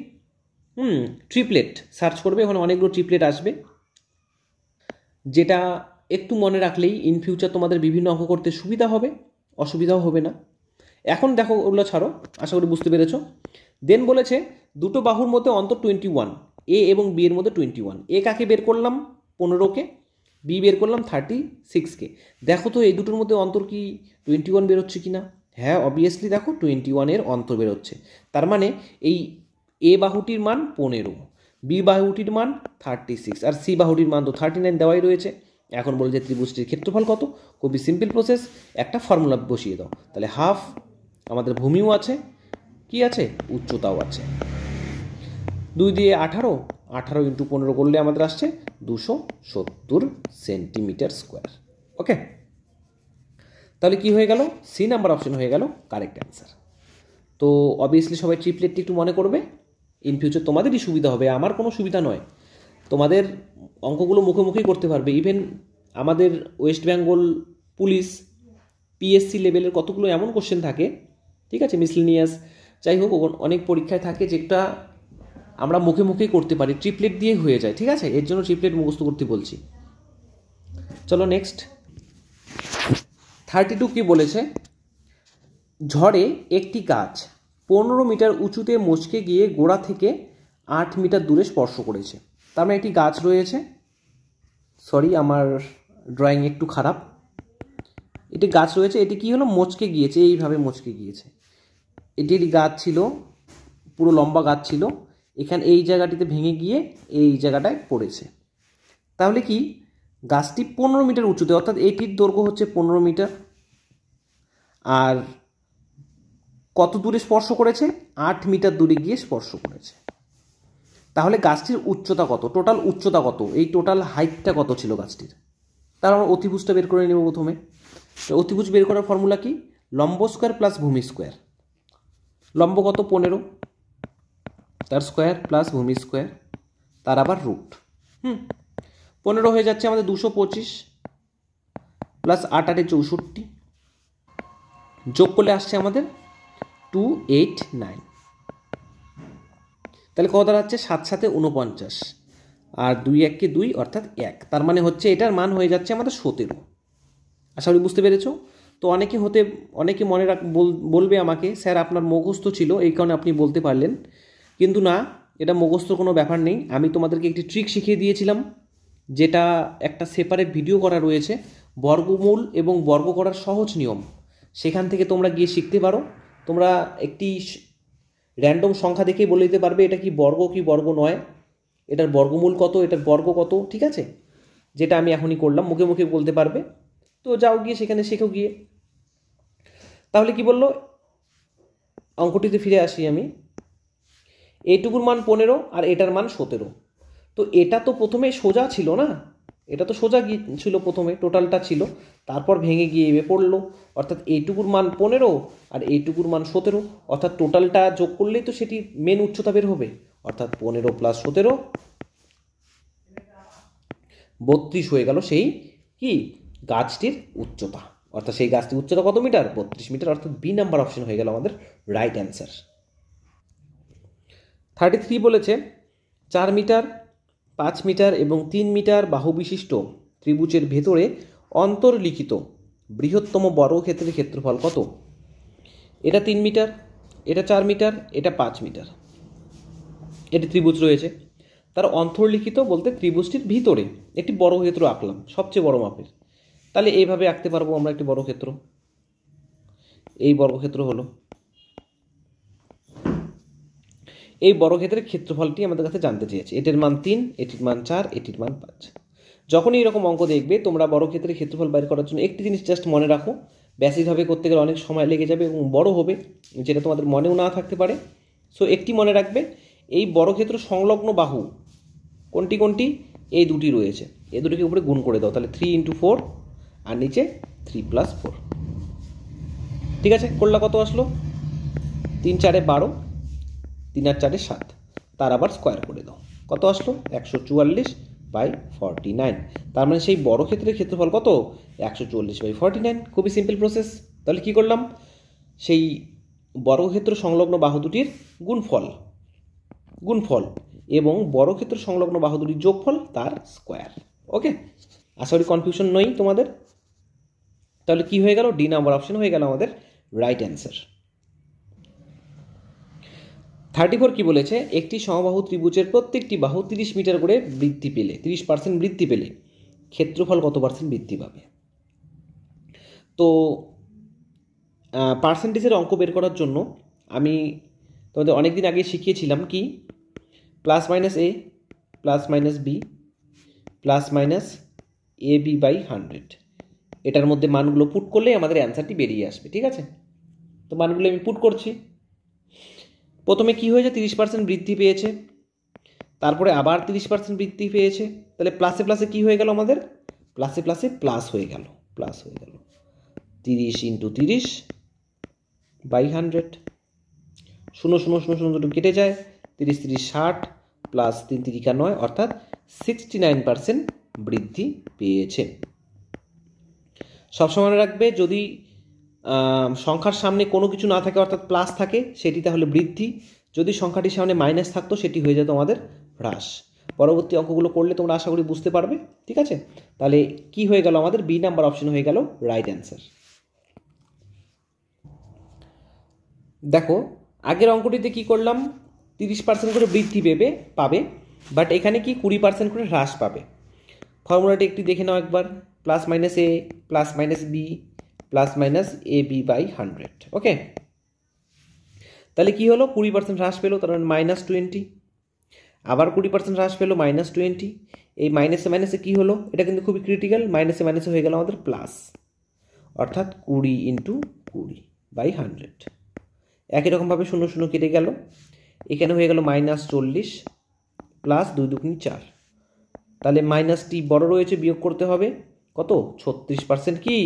ট্রিপলেট সার্চ করবে, ওখানে অনেকগুলো ট্রিপলেট আসবে, যেটা একটু মনে রাখলেই ইন ফিউচার তোমাদের বিভিন্ন অঙ্ক করতে সুবিধা হবে, অসুবিধাও হবে না। এখন দেখো, ওগুলো ছাড়ো, আশা করি বুঝতে পেরেছো। দেন বলেছে দুটো বাহুর মধ্যে অন্তর 21, এ এবং বি এর মধ্যে 21। এ কাকে বের করলাম? 15কে। বি বের করলাম 36কে। দেখো তো এই দুটোর মধ্যে অন্তর কি 21 বেরোচ্ছে কি না? হ্যাঁ, অবভিয়াসলি দেখো 21-এর অন্তর বেরোচ্ছে। তার মানে এই এ বাহুটির মান 15, বি বাহুটির মান 36, আর সি বাহুটির মান তো 39 দেওয়াই রয়েছে। এখন বলে যে ত্রিভুজটির ক্ষেত্রফল কত? খুবই সিম্পল প্রসেস, একটা ফর্মুলা বসিয়ে দাও। তাহলে হাফ, আমাদের ভূমিও আছে, কি আছে? উচ্চতাও আছে। 2 দিয়ে 18, 18 × 15 করলে আমাদের আসছে 270 সেন্টিমিটার স্কোয়ার। ওকে, তাহলে কি হয়ে গেল? সি নাম্বার অপশন হয়ে গেল কারেক্ট অ্যান্সার। তো অবভিয়াসলি সবাই ট্রিপলেটটি একটু মনে করবে, ইন ফিউচার তোমাদেরই সুবিধা হবে, আমার কোনো সুবিধা নয়। তোমাদের অঙ্কগুলো মুখোমুখি করতে পারবে। ইভেন আমাদের ওয়েস্ট বেঙ্গল পুলিশ পিএসসি লেভেলের কতগুলো এমন কোশ্চেন থাকে, ঠিক আছে, মিসলেনিয়াস, যাই হোক, অনেক পরীক্ষায় থাকে যেটা আমরা মুখে মুখেই করতে পারি, ট্রিপলেট দিয়ে হয়ে যায়। ঠিক আছে, এর জন্য ট্রিপলেট মুখস্থ করতে বলছি। চলো নেক্সট। 32 কি বলেছে? ঝড়ে একটি গাছ 15 মিটার উঁচুতে মচকে গিয়ে গোড়া থেকে 8 মিটার দূরে স্পর্শ করেছে। তার মানে একটি গাছ রয়েছে, সরি আমার ড্রয়িং একটু খারাপ, এটি গাছ রয়েছে, এটি কি হলো? মচকে গিয়েছে, এইভাবে মচকে গিয়েছে। এটি একটি গাছ ছিল, পুরো লম্বা গাছ ছিল, এখানে এই জায়গাটিতে ভেঙে গিয়ে এই জায়গাটায় পড়েছে। তাহলে কি গাছটি 15 মিটার উঁচুতে, অর্থাৎ এটির দৈর্ঘ্য হচ্ছে 15 মিটার, আর কত দূরে স্পর্শ করেছে? 8 মিটার দূরে গিয়ে স্পর্শ করেছে। তাহলে গাছটির উচ্চতা কত? টোটাল উচ্চতা কত? এই টোটাল হাইটটা কত ছিল গাছটির? তার আমরা অতিভুজটা বের করে নেব প্রথমে। অতিভুজ বের করার ফর্মুলা কি? লম্ব স্কোয়ার প্লাস ভূমি স্কোয়ার। লম্ব কত? 15, তার স্কোয়ার প্লাস ভূমি স্কোয়ার, তার আবার রুট। 15 হয়ে যাচ্ছে আমাদের 225 প্লাস 8 8 64, যোগ করলে আসছে আমাদের 289। তাহলে কত দাঁড়াচ্ছে? 7 7 49, আর 2 1 কে 2, অর্থাৎ 1। তার মানে হচ্ছে এটার মান হয়ে যাচ্ছে আমাদের 17। আশা করি বুঝতে পেরেছো। তো অনেকে মনে বলবে আমাকে, স্যার আপনার মুখস্থ ছিল এই কারণে আপনি বলতে পারলেন, কিন্তু না, এটা মুখস্থ কোনো ব্যাপার নেই। আমি তোমাদেরকে একটি ট্রিক শিখিয়ে দিয়েছিলাম, যেটা একটা সেপারেট ভিডিও করা রয়েছে, বর্গমূল এবং বর্গ করার সহজ নিয়ম, সেখান থেকে তোমরা গিয়ে শিখতে পারো। তোমরা একটি র্যান্ডম সংখ্যা দেখেই বলে দিতে পারবে এটা কি বর্গ নয়, এটার বর্গমূল কত, এটার বর্গ কত, ঠিক আছে, যেটা আমি এখনই করলাম, মুখে মুখে বলতে পারবে। তো যাও গিয়ে সেখানে শেখো গিয়ে। তাহলে কি বললো, অঙ্কটিতে ফিরে আসি আমি। এইটুকুর মান 15 আর এটার মান 17। তো এটা তো প্রথমে সোজা ছিল না, এটা তো সোজা ছিল, প্রথমে টোটালটা ছিল, তারপর ভেঙে গিয়ে এভাবে পড়লো, অর্থাৎ এইটুকুর মান 15 আর এইটুকুর মান 17, অর্থাৎ টোটালটা যোগ করলেই তো সেটি মেন উচ্চতা বের হবে, অর্থাৎ 15 + 17 32 হয়ে গেল সেই কি গাছটির উচ্চতা। অর্থাৎ সেই গাছটির উচ্চতা কত মিটার? 32 মিটার। অর্থাৎ বি নাম্বার অপশন হয়ে গেল আমাদের রাইট অ্যান্সার। 33 বলেছে 4 মিটার, 5 মিটার এবং 3 মিটার বাহু বিশিষ্ট ত্রিভুজের ভেতরে অন্তর্লিখিত বৃহত্তম বর্গক্ষেত্রের ক্ষেত্রফল কত? এটা 3 মিটার, এটা 4 মিটার, এটা 5 মিটার, এটি ত্রিভুজ রয়েছে। তার অন্তর্লিখিত বলতে ত্রিভুজটির ভিতরে একটি বর্গক্ষেত্র আঁকলাম, সবচেয়ে বড় মাপের। তাহলে এইভাবে আঁকতে পারবো আমরা একটি বর্গক্ষেত্র। এই বর্গক্ষেত্র হলো, এই বর্গক্ষেত্রের ক্ষেত্রফলটি আমাদের কাছে জানতে চেয়েছে। এটির মান 3, এটির মান 4, এটির মান 5। যখনই এরকম অঙ্ক দেখবে তোমরা বর্গক্ষেত্রের ক্ষেত্রফল বাইর করার জন্য একটি জিনিস জাস্ট মনে রাখো, ব্যাসিকভাবে করতে গেলে অনেক সময় লেগে যাবে এবং বড় হবে, যেটা তোমাদের মনেও না থাকতে পারে। সো একটি মনে রাখবে, এই বর্গক্ষেত্র সংলগ্ন বাহু কোনটি কোনটি? এই দুটি রয়েছে, এই দুটিকে উপরে গুণ করে দাও, তাহলে 3 × 4 আর নিচে 3 + 4। ঠিক আছে, করলা কত আসলো? 3 × 4 = 12, 3 আর 4 = 7, তার আবার স্কোয়ার করে দাও, কত আসলো? 144/49। তার মানে সেই বর্গক্ষেত্রের ক্ষেত্রফল কত? 144/49। খুবই সিম্পল প্রসেস। তাহলে কি করলাম? সেই বর্গক্ষেত্র সংলগ্ন বাহু দুটির গুণফল এবং বর্গক্ষেত্র সংলগ্ন বাহু দুটির যোগফল তার স্কোয়ার। ওকে, আশা করি কনফিউশন নেই তোমাদের। তাহলে কি হয়ে গেল? ডি নাম্বার অপশন হয়ে গেল আমাদের রাইট অ্যান্সার। 34 কি বলেছে? একটি সমবাহু ত্রিভুজের প্রত্যেকটি বাহু 30 মিটার করে বৃদ্ধি পেলে, 30% বৃদ্ধি পেলে ক্ষেত্রফল কত পার্সেন্ট বৃদ্ধি পাবে? তো পার্সেন্টেজের অঙ্ক বের করার জন্য আমি তোমাদের অনেকদিন আগে শিখিয়েছিলাম কি, +-a +-b +-ab/100। এটার মধ্যে মানগুলো পুট করলেই আমাদের অ্যান্সারটি বেরিয়ে আসবে। ঠিক আছে, তো মানগুলো আমি পুট করছি। প্রথমে কি হয়েছে? 30% বৃদ্ধি পেয়েছে, তারপরে আবার 30% বৃদ্ধি পেয়েছে। তাহলে প্লাসে প্লাসে কি হয়ে গেল আমাদের? প্লাসে প্লাসে প্লাস হয়ে গেল, 30 × 30/100। 0 0 0 0 দুটো কেটে যায়, 30 30 60 + 3 3 9, অর্থাৎ 69% বৃদ্ধি পেয়েছে। সবসময় মনে রাখবে, যদি সংখ্যার সামনে কোনো কিছু না থাকে অর্থাৎ প্লাস থাকে, সেটি তাহলে বৃদ্ধি। যদি সংখ্যাটির সামনে মাইনাস থাকতো সেটি হয়ে যেত আমাদের হ্রাস। পরবর্তী অঙ্কগুলো করলে তোমরা আশা করি বুঝতে পারবে। ঠিক আছে, তাহলে কি হয়ে গেল আমাদের? বি নাম্বার অপশন হয়ে গেল রাইট অ্যান্সার। দেখো, আগের অঙ্কটিতে কি করলাম? 30% করে বৃদ্ধি পাবে, বাট এখানে কি 20% করে হ্রাস পাবে। ফর্মুলাটি একটি দেখে নাও একবার, +-a +-b +-ab/100। ওকে, তাহলে কি হলো? 20% হ্রাস পেলো, তার মানে -20। আবার 20% হ্রাস পেলো, -20। এই মাইনাসে মাইনাসে কি হলো? এটা কিন্তু খুবই ক্রিটিক্যাল, মাইনাসে মাইনাসে হয়ে গেল আমাদের প্লাস, অর্থাৎ 20 × 20/100। একই রকমভাবে 0 0 কেটে গেল, এখানে হয়ে গেল -40 + 2 × 2 = 4। তাহলে মাইনাসটি বড় রয়েছে, বিয়োগ করতে হবে কত? 36%। কি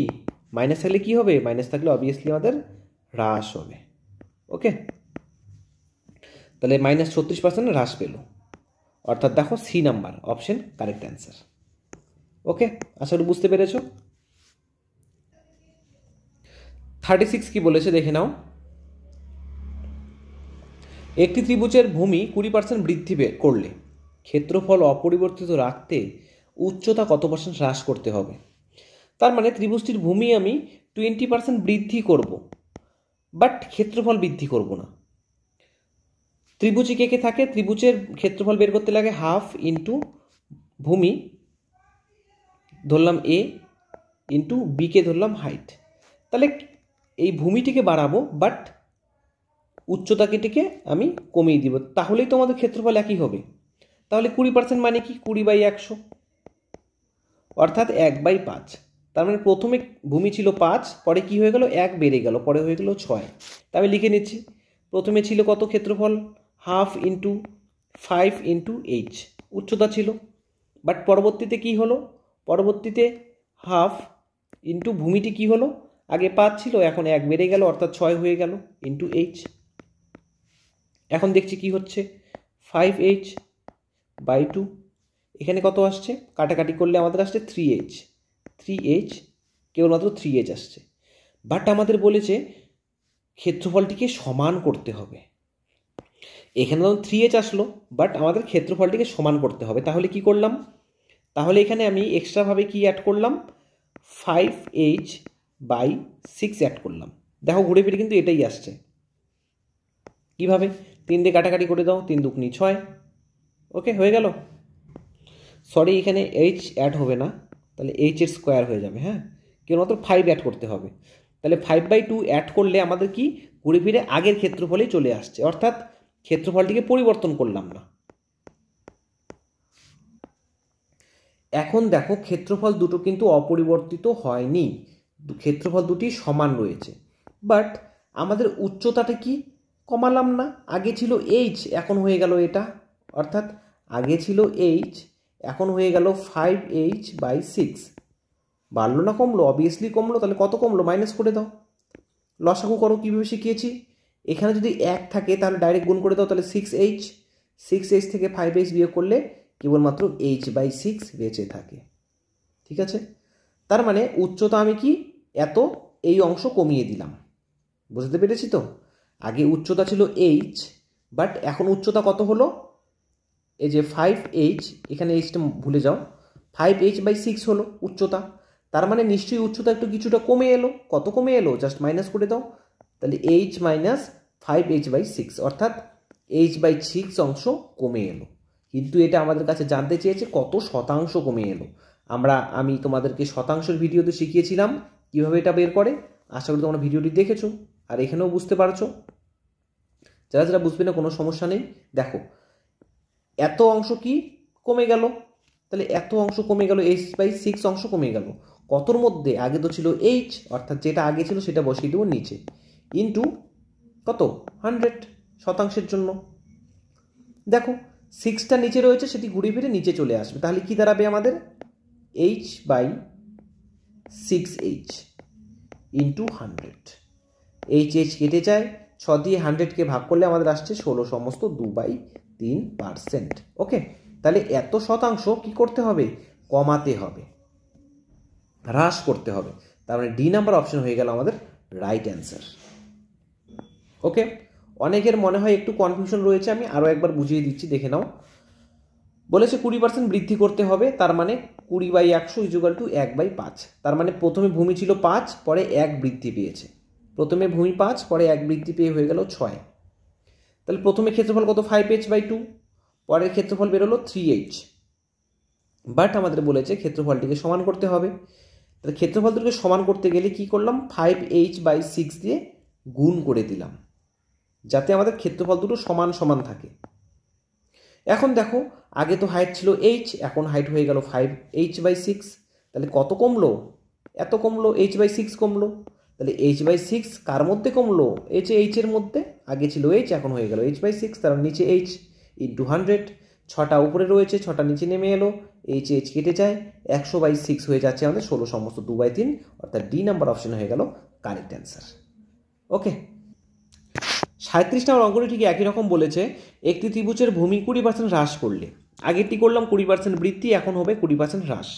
মাইনাস থাকলে কি হবে? মাইনাস থাকলে অবভিয়াসলি আমাদের হ্রাস হবে। ওকে, তাহলে -36% হ্রাস পেল, অর্থাৎ দেখো C number option correct answer. Okay, আশা করি বুঝতে পেরেছ। 36 কি বলেছে দেখে নাও। একটি ত্রিভুজের ভূমি 20% বৃদ্ধি করলে ক্ষেত্রফল অপরিবর্তিত রাখতে উচ্চতা কত % হ্রাস করতে হবে? তার মানে ত্রিভুজটির ভূমি আমি 20% বৃদ্ধি করব, বাট ক্ষেত্রফল বৃদ্ধি করব না। ত্রিভুজে কে কে থাকে? ত্রিভুজের ক্ষেত্রফল বের করতে লাগে 1/2 × ভূমি ধরলাম এ ইন্টু বিকে ধরলাম হাইট। তাহলে এই ভূমিটিকে বাড়াবো বাট উচ্চতাকেটিকে আমি কমিয়ে দিব, তাহলেই তো আমাদের ক্ষেত্রফল একই হবে। তাহলে 20% মানে কি 20/100, অর্থাৎ 1/5। তার মানে প্রথমে ভূমি ছিল 5, পরে কি হয়ে গেল 1 বেড়ে গেল, পরে হয়ে গেল 6। তা আমি লিখে নিচ্ছি, প্রথমে ছিল কত ক্ষেত্রফল 1/2 × 5 × h উচ্চতা ছিল, বাট পরবর্তীতে কি হলো, পরবর্তীতে 1/2 ইন্টু ভূমিটি কি হলো, আগে 5 ছিল এখন 1 বেড়ে গেল অর্থাৎ 6 হয়ে গেল ইন্টু h। এখন দেখছি কি হচ্ছে 5h/2, এখানে কত আসছে, কাটাকাটি করলে আমাদের আসছে 3h কেবলমাত্র 3h আসছে। বাট আমাদের বলেছে ক্ষেত্রফলটিকে সমান করতে হবে। এখানে তো 3h আসলো, বাট আমাদের ক্ষেত্রফলটিকে সমান করতে হবে। তাহলে কি করলাম, তাহলে এখানে আমি এক্সট্রাভাবে কি অ্যাড করলাম 5h/6 অ্যাড করলাম। দেখো ঘুরে ফিরে কিন্তু এটাই আসছে। কিভাবে, 3 দিয়ে কাটাকাটি করে দাও, 3 দুগুনি 6। ওকে হয়ে গেল। সরি এখানে h অ্যাড হবে না, তাহলে h এর স্কোয়ার হয়ে যাবে। হ্যাঁ, কেবলমাত্র 5 অ্যাড করতে হবে। তাহলে 5/2 অ্যাড করলে আমাদের কি ঘুরে ফিরে আগের ক্ষেত্রফলেই চলে আসছে, অর্থাৎ ক্ষেত্রফলটিকে পরিবর্তন করলাম না। এখন দেখো ক্ষেত্রফল দুটো কিন্তু অপরিবর্তিত হয়নি, ক্ষেত্রফল দুটি সমান রয়েছে, বাট আমাদের উচ্চতাটা কি কমালাম না। আগে ছিল h, এখন হয়ে গেল এটা, অর্থাৎ আগে ছিল h, এখন হয়ে গেল 5h/6। বাড়লো না কমলো, অবভিয়াসলি কমলো। তাহলে কত কমলো, মাইনাস করে দাও, লসাগু করো, কীভাবে শিখিয়েছি। এখানে যদি 1 থাকে তাহলে ডাইরেক্ট গুণ করে দাও, তাহলে 6h থেকে 5h বিয়োগ করলে কেবলমাত্র h/6 বেঁচে থাকে। ঠিক আছে, তার মানে উচ্চতা আমি কি এত এই অংশ কমিয়ে দিলাম, বুঝতে পেরেছি তো। আগে উচ্চতা ছিল h, বাট এখন উচ্চতা কত হলো, এই যে 5h, এখানে hটা ভুলে যাও, 5h/6 হলো উচ্চতা। তার মানে নিশ্চয়ই উচ্চতা একটু কিছুটা কমে এলো। কত কমে এলো, জাস্ট মাইনাস করে দাও, তাহলে h - 5h/6 অর্থাৎ h/6 অংশ কমে এলো। কিন্তু এটা আমাদের কাছে জানতে চেয়েছে কত শতাংশ কমে এলো। আমি তোমাদেরকে শতাংশের ভিডিওতে শিখিয়েছিলাম কিভাবে এটা বের করে। আশা করি তোমরা ভিডিওটি দেখেছো আর এখানেও বুঝতে পারছো। যারা যারা বুঝবে না কোনো সমস্যা নেই। দেখো এত অংশ কি কমে গেল, তাহলে এত অংশ কমে গেল, h/6 অংশ কমে গেল। কতর মধ্যে, আগে তো ছিল h, অর্থাৎ যেটা আগে ছিল সেটা বসিয়ে দেবো নিচে, ইন্টু কত 100 শতাংশের জন্য। দেখো 6টা নিচে রয়েছে, সেটি ঘুরে ফিরে নিচে চলে আসবে। তাহলে কি দাঁড়াবে আমাদের h/6h ইন্টু 100। h কেটে যায়, 6 দিয়ে 100কে ভাগ করলে আমাদের আসছে 16/2/3%। ওকে, তাহলে এত শতাংশ কি করতে হবে, কমাতে হবে, হ্রাস করতে হবে। তার মানে ডি নাম্বার অপশন হয়ে গেল আমাদের রাইট অ্যান্সার। ওকে, অনেকের মনে হয় একটু কনফিউশন রয়েছে, আমি আরও একবার বুঝিয়ে দিচ্ছি, দেখে নাও। বলেছে 20% বৃদ্ধি করতে হবে, তার মানে 20/100 = 1/5। তার মানে প্রথমে ভূমি ছিল 5, পরে 1 বৃদ্ধি পেয়েছে। প্রথমে ভূমি 5, পরে 1 বৃদ্ধি পেয়ে হয়ে গেল 6। তাহলে প্রথমে ক্ষেত্রফল কত 5h/2, পরের ক্ষেত্রফল বেরোলো 3h। বাট আমাদের বলেছে ক্ষেত্রফলটিকে সমান করতে হবে। তাহলে ক্ষেত্রফল দুটোকে সমান করতে গেলে কি করলাম, 5h/6 দিয়ে গুণ করে দিলাম, যাতে আমাদের ক্ষেত্রফল দুটো সমান সমান থাকে। এখন দেখো আগে তো হাইট ছিল h, এখন হাইট হয়ে গেল 5h/6। তাহলে কত কমলো, এত কমলো, h/6 কমলো। তাহলে h/6 কার মধ্যে কমলো, h এর মধ্যে। আগে ছিল h, এখন হয়ে গেল h/6, তার নিচে h ইন্টু 100। 6টা উপরে রয়েছে, 6টা নিচে নেমে এলো, h কেটে যায়, 100/6 হয়ে যাচ্ছে আমাদের 16/2/3, অর্থাৎ ডি নাম্বার অপশন হয়ে গেল কারেক্ট অ্যান্সার। ওকে, 37 নম্বর অঙ্কটি ঠিক একই রকম বলেছে, একটি ত্রিভুজের ভূমি 20% হ্রাস করলে, আগেরটি করলাম 20% বৃদ্ধি, এখন হবে 20% হ্রাস।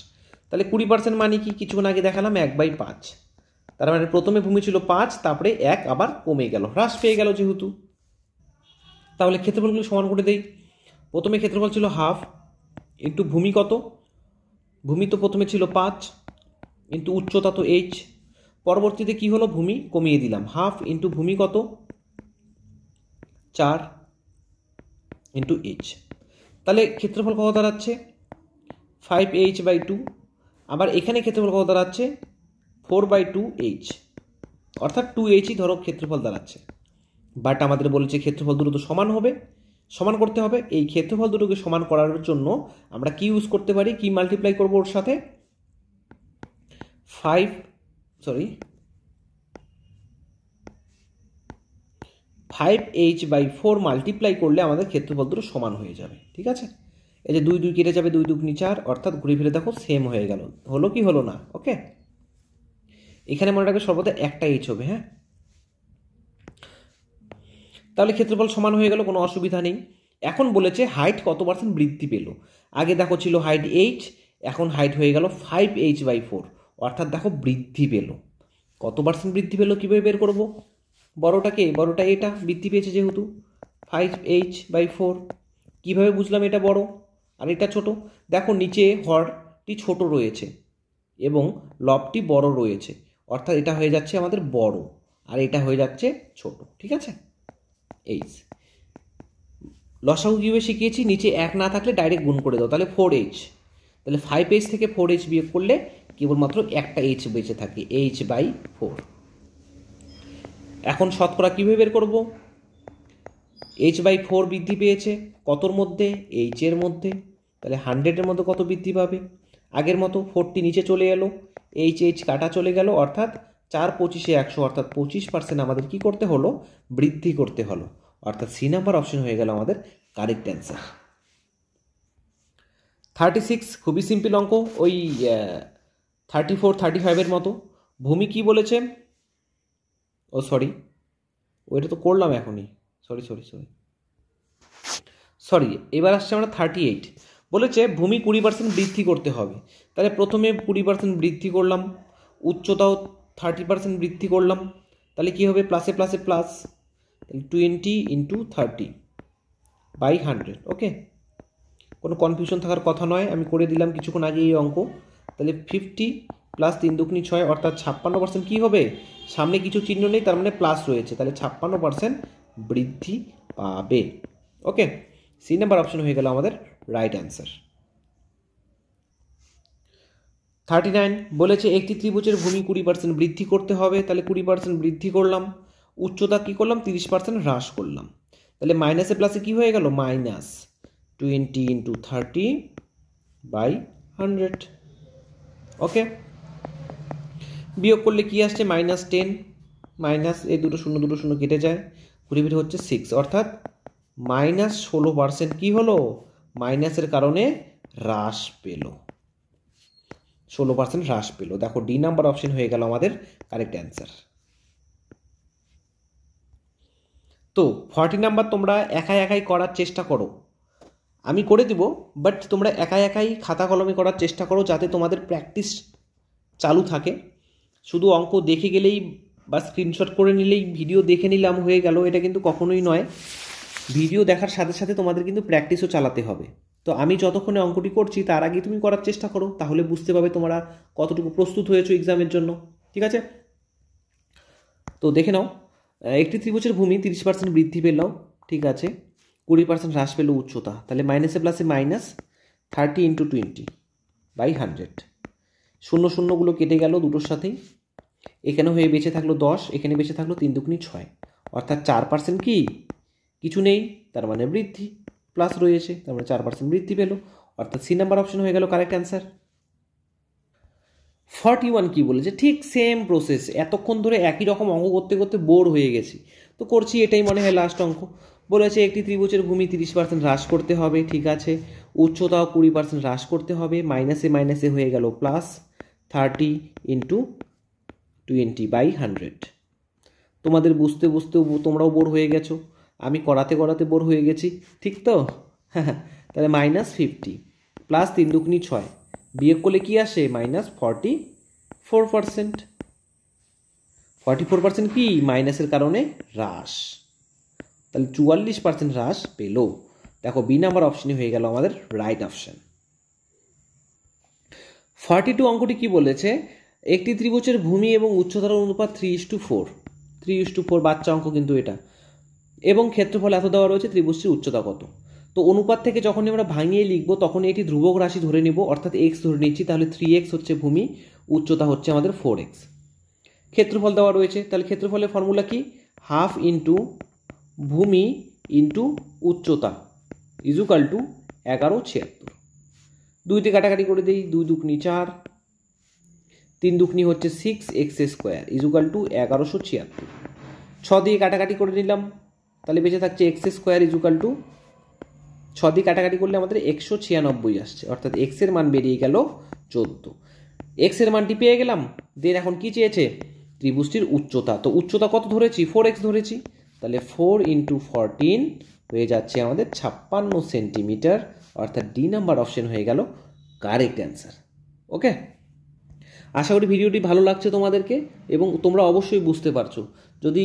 তাহলে 20% মানে কি, কিছুক্ষণ আগে দেখালাম 1/5। তার মানে প্রথমে ভূমি ছিল 5, তারপরে 1 আবার কমে গেল, হ্রাস পেয়ে গেল যেহেতু। তাহলে ক্ষেত্রফলগুলো সমান করে দেই। প্রথমে ক্ষেত্রফল ছিল 1/2 ইন্টু ভূমি কত, ভূমি তো প্রথমে ছিল 5 ইন্টু উচ্চতা তো h। পরবর্তীতে কি হলো, ভূমি কমিয়ে দিলাম, 1/2 ইন্টু ভূমি কত 4 ইন্টু h। তাহলে ক্ষেত্রফল কত দাঁড়াচ্ছে 5h/2। আবার এখানে ক্ষেত্রফল কত দাঁড়াচ্ছে 4/2h, অর্থাৎ 2hই ধরো ক্ষেত্রফল দাঁড়াচ্ছে। বাট আমাদের বলেছে ক্ষেত্রফল দুটো তো সমান হবে, সমান করতে হবে। এই ক্ষেত্রফল দুটোকে সমান করার জন্য আমরা কি ইউজ করতে পারি, কি মাল্টিপ্লাই করবো ওর সাথে, 5h/4 মাল্টিপ্লাই করলে আমাদের ক্ষেত্রফল দুটো সমান হয়ে যাবে। ঠিক আছে, এই যে 2 2 কেটে যাবে, 2 2 4, অর্থাৎ ঘুরে ফিরে দেখো সেম হয়ে গেল। হলো কি হলো না? ওকে, এখানে মনে রাখবে সর্বদা একটা h হবে। হ্যাঁ, তাহলে ক্ষেত্রফল সমান হয়ে গেল, কোনো অসুবিধা নেই। এখন বলেছে হাইট কত পার্সেন্ট বৃদ্ধি পেল। আগে দেখো ছিল হাইট h, এখন হাইট হয়ে গেল 5h/4, অর্থাৎ দেখো বৃদ্ধি পেল। কত পার্সেন্ট বৃদ্ধি পেল কীভাবে বের করব? বড়টাকে, বড়টা এটা বৃদ্ধি পেয়েছে যেহেতু 5h/4। কীভাবে বুঝলাম এটা বড় আর এটা ছোট? দেখো নিচে হরটি ছোট রয়েছে এবং লবটি বড় রয়েছে, অর্থাৎ এটা হয়ে যাচ্ছে আমাদের বড় আর এটা হয়ে যাচ্ছে ছোট। ঠিক আছে, এইচ লসাগু কীভাবে শিখিয়েছি, নিচে 1 না থাকলে ডাইরেক্ট গুণ করে দাও, তাহলে 4h। তাহলে 5h থেকে 4h বিয়োগ করলে কেবলমাত্র একটা h বেঁচে থাকে, h/4। এখন শতকরা কীভাবে বের করব? h/4 বৃদ্ধি পেয়েছে কতর মধ্যে? h এর মধ্যে। তাহলে 100-এর মধ্যে কত বৃদ্ধি পাবে? আগের মতো 4টি নিচে চলে এলো, h কাটা চলে গেল, অর্থাৎ 4 25-এ 100, অর্থাৎ 25% আমাদের কি করতে হলো? বৃদ্ধি করতে হলো, অর্থাৎ সি নাম্বার অপশন হয়ে গেল আমাদের কারেক্ট অ্যান্সার। 36 খুবই সিম্পল অঙ্ক, ওই 34 35-এর মতো। ভূমি কি বলেছে? ও সরি, ওইটা তো করলাম এখনই, সরি। এবার আসছে আমরা 38। বলেছে ভূমি 20% বৃদ্ধি করতে হবে। তাহলে প্রথমে 20% বৃদ্ধি করলাম, উচ্চতাও 30% বৃদ্ধি করলাম, তাহলে কি হবে? প্লাসে প্লাসে প্লাস, 20 × 30/100। ওকে, কোনো কনফিউশন থাকার কথা নয়, আমি করে দিলাম কিছুক্ষণ আগে এই অঙ্ক। তাহলে 50 + 3 × 2 = 6, অর্থাৎ 56% কী হবে? সামনে কিছু চিহ্ন নেই, তার মানে প্লাস রয়েছে, তাহলে 56% বৃদ্ধি পাবে। ওকে, সি নাম্বার অপশন হয়ে গেল আমাদের রাইট অ্যান্সার। 39 বলেছে একটি ত্রিভুজের ভূমি 20% বৃদ্ধি করতে হবে। তাহলে 20% বৃদ্ধি করলাম, উচ্চতা কী করলাম? 30% হ্রাস করলাম। তাহলে মাইনাসে প্লাসে কী হয়ে গেল? -20 × 30/100। ওকে, বিয়োগ করলে কি আসছে? -10, মাইনাস এই দুটো শূন্য কেটে যায়, ঘুরে ফিরে হচ্ছে 6, অর্থাৎ -16% কি হলো? মাইনাসের কারণে হ্রাস পেল, 16% হ্রাস পেল। দেখো ডি নাম্বার অপশন হয়ে গেল আমাদের কারেক্ট অ্যান্সার। তো 40 নাম্বার তোমরা একাই করার চেষ্টা করো, আমি করে দিব, বাট তোমরা একাই খাতা কলমে করার চেষ্টা করো, যাতে তোমাদের প্র্যাকটিস চালু থাকে। শুধু অঙ্ক দেখে গেলেই বা স্ক্রিনশট করে নিলেই, ভিডিও দেখে নিলাম হয়ে গেল, এটা কিন্তু কখনোই নয়। ভিডিও দেখার সাথে সাথে তোমাদের কিন্তু প্র্যাকটিসও চালাতে হবে। তো আমি যতক্ষণে অঙ্কটি করছি তার আগে তুমি করার চেষ্টা করো, তাহলে বুঝতে পারবে তোমরা কতটুকু প্রস্তুত হয়েছো এক্সামের জন্য। ঠিক আছে, তো দেখে নাও, একটি ত্রিভুজের ভূমি 30% বৃদ্ধি পেল, ঠিক আছে, 20% হ্রাস পেল উচ্চতা, তাহলে মাইনাসে প্লাসে -30 × 20/100। শূন্যগুলো কেটে গেল দুটোর সাথেই, এখানে হয়ে বেঁচে থাকলো 10, এখানে বেঁচে থাকলো 3 × 2 = 6, অর্থাৎ 4% কি? কিছু নেই, তার মানে বৃদ্ধি, প্লাস রয়েছে, তার মানে 4% বৃদ্ধি পেল, অর্থাৎ সি নাম্বার অপশন হয়ে গেল কারেক্ট অ্যান্সার। 41 কি বলেছে? ঠিক সেম প্রসেস, এতক্ষণ ধরে একই রকম অঙ্ক করতে করতে বোর হয়ে গেছি, তো করছি, এটাই মনে হয় লাস্ট অঙ্ক। বলেছে একটি ত্রিভুজের ভূমি 30% হ্রাস করতে হবে, ঠিক আছে, উচ্চতাও 20% হ্রাস করতে হবে, মাইনাসে হয়ে গেল প্লাস 30 × 20/100। তোমাদের বুঝতে তোমরাও বোর হয়ে গেছো, আমি করাতে বোর হয়ে গেছি, ঠিক তো? তাহলে -50 + 3 × 2 = 6, বিয়োগ করলে কি আসে? -44%। 44% কি? মাইনাসের কারণে হ্রাস, তাহলে 44% হ্রাস পেল। দেখো বি নাম্বার অপশনই হয়ে গেল আমাদের রাইট অপশন। 42 অঙ্কটি কি বলেছে? একটি ত্রিভুজের ভূমি এবং উচ্চতার অনুপাত 3:4, 3:4, বাচ্চা অঙ্ক কিন্তু এটা, এবং ক্ষেত্রফল এত দেওয়া রয়েছে, ত্রিভুজটির উচ্চতা কত? তো অনুপাত থেকে যখনই আমরা ভাঙিয়ে লিখবো তখনই এটি ধ্রুবক রাশি ধরে নিব, অর্থাৎ এক্স ধরে নিচ্ছি। তাহলে 3x হচ্ছে ভূমি, উচ্চতা হচ্ছে আমাদের 4x। ক্ষেত্রফল দেওয়া রয়েছে, তাহলে ক্ষেত্রফলের ফর্মুলা কি? হাফ ইন্টু ভূমি ইন্টু উচ্চতা ইজুকাল টু 1176। 2 দিয়ে কাটাকাটি করে দিই, 2 দুগুনি 4, 3 দুগুনি হচ্ছে 6x² ইজুকাল টু 1176। 6 দিয়ে কাটাকাটি করে নিলাম, তাহলে বেঁচে থাকছে x² ইজুকাল টু 6 দিয়ে কাটাকাটি করলে আমাদের 196 আসছে, অর্থাৎ x এর মান বেরিয়ে গেল 14। x এর মানটি পেয়ে গেলাম। দেন এখন কি চেয়েছে? ত্রিভুজটির উচ্চতা। তো উচ্চতা কত ধরেছি? 4x ধরেছি, তাহলে 4 × 14 হয়ে যাচ্ছে আমাদের 56 সেন্টিমিটার, অর্থাৎ ডি নাম্বার অপশন হয়ে গেল কারেক্ট অ্যান্সার। ওকে, আশা করি ভিডিওটি ভালো লাগছে তোমাদেরকে এবং তোমরা অবশ্যই বুঝতে পারছো। যদি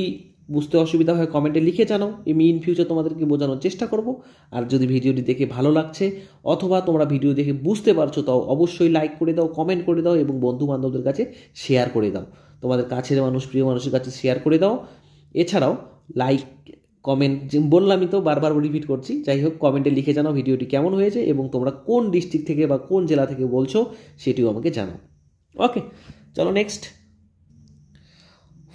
বুঝতে অসুবিধা হয় কমেন্টে লিখে জানাও, আমি ইন ফিউচার তোমাদেরকে বোঝানোর চেষ্টা করব। আর যদি ভিডিওটি দেখে ভালো লাগছে অথবা তোমরা ভিডিও দেখে বুঝতে পারছো, তাও অবশ্যই লাইক করে দাও, কমেন্ট করে দাও এবং বন্ধু বান্ধবদের কাছে শেয়ার করে দাও। তোমাদের কাছের মানুষ, প্রিয় মানুষের কাছে শেয়ার করে দাও। এছাড়াও লাইক, কমেন্ট বললামই তো, বারবার রিপিট করছি, যাই হোক কমেন্টে লিখে জানাও ভিডিওটি কেমন হয়েছে এবং তোমরা কোন ডিস্ট্রিক্ট থেকে বা কোন জেলা থেকে বলছো সেটিও আমাকে জানাও। ওকে, চলো নেক্সট।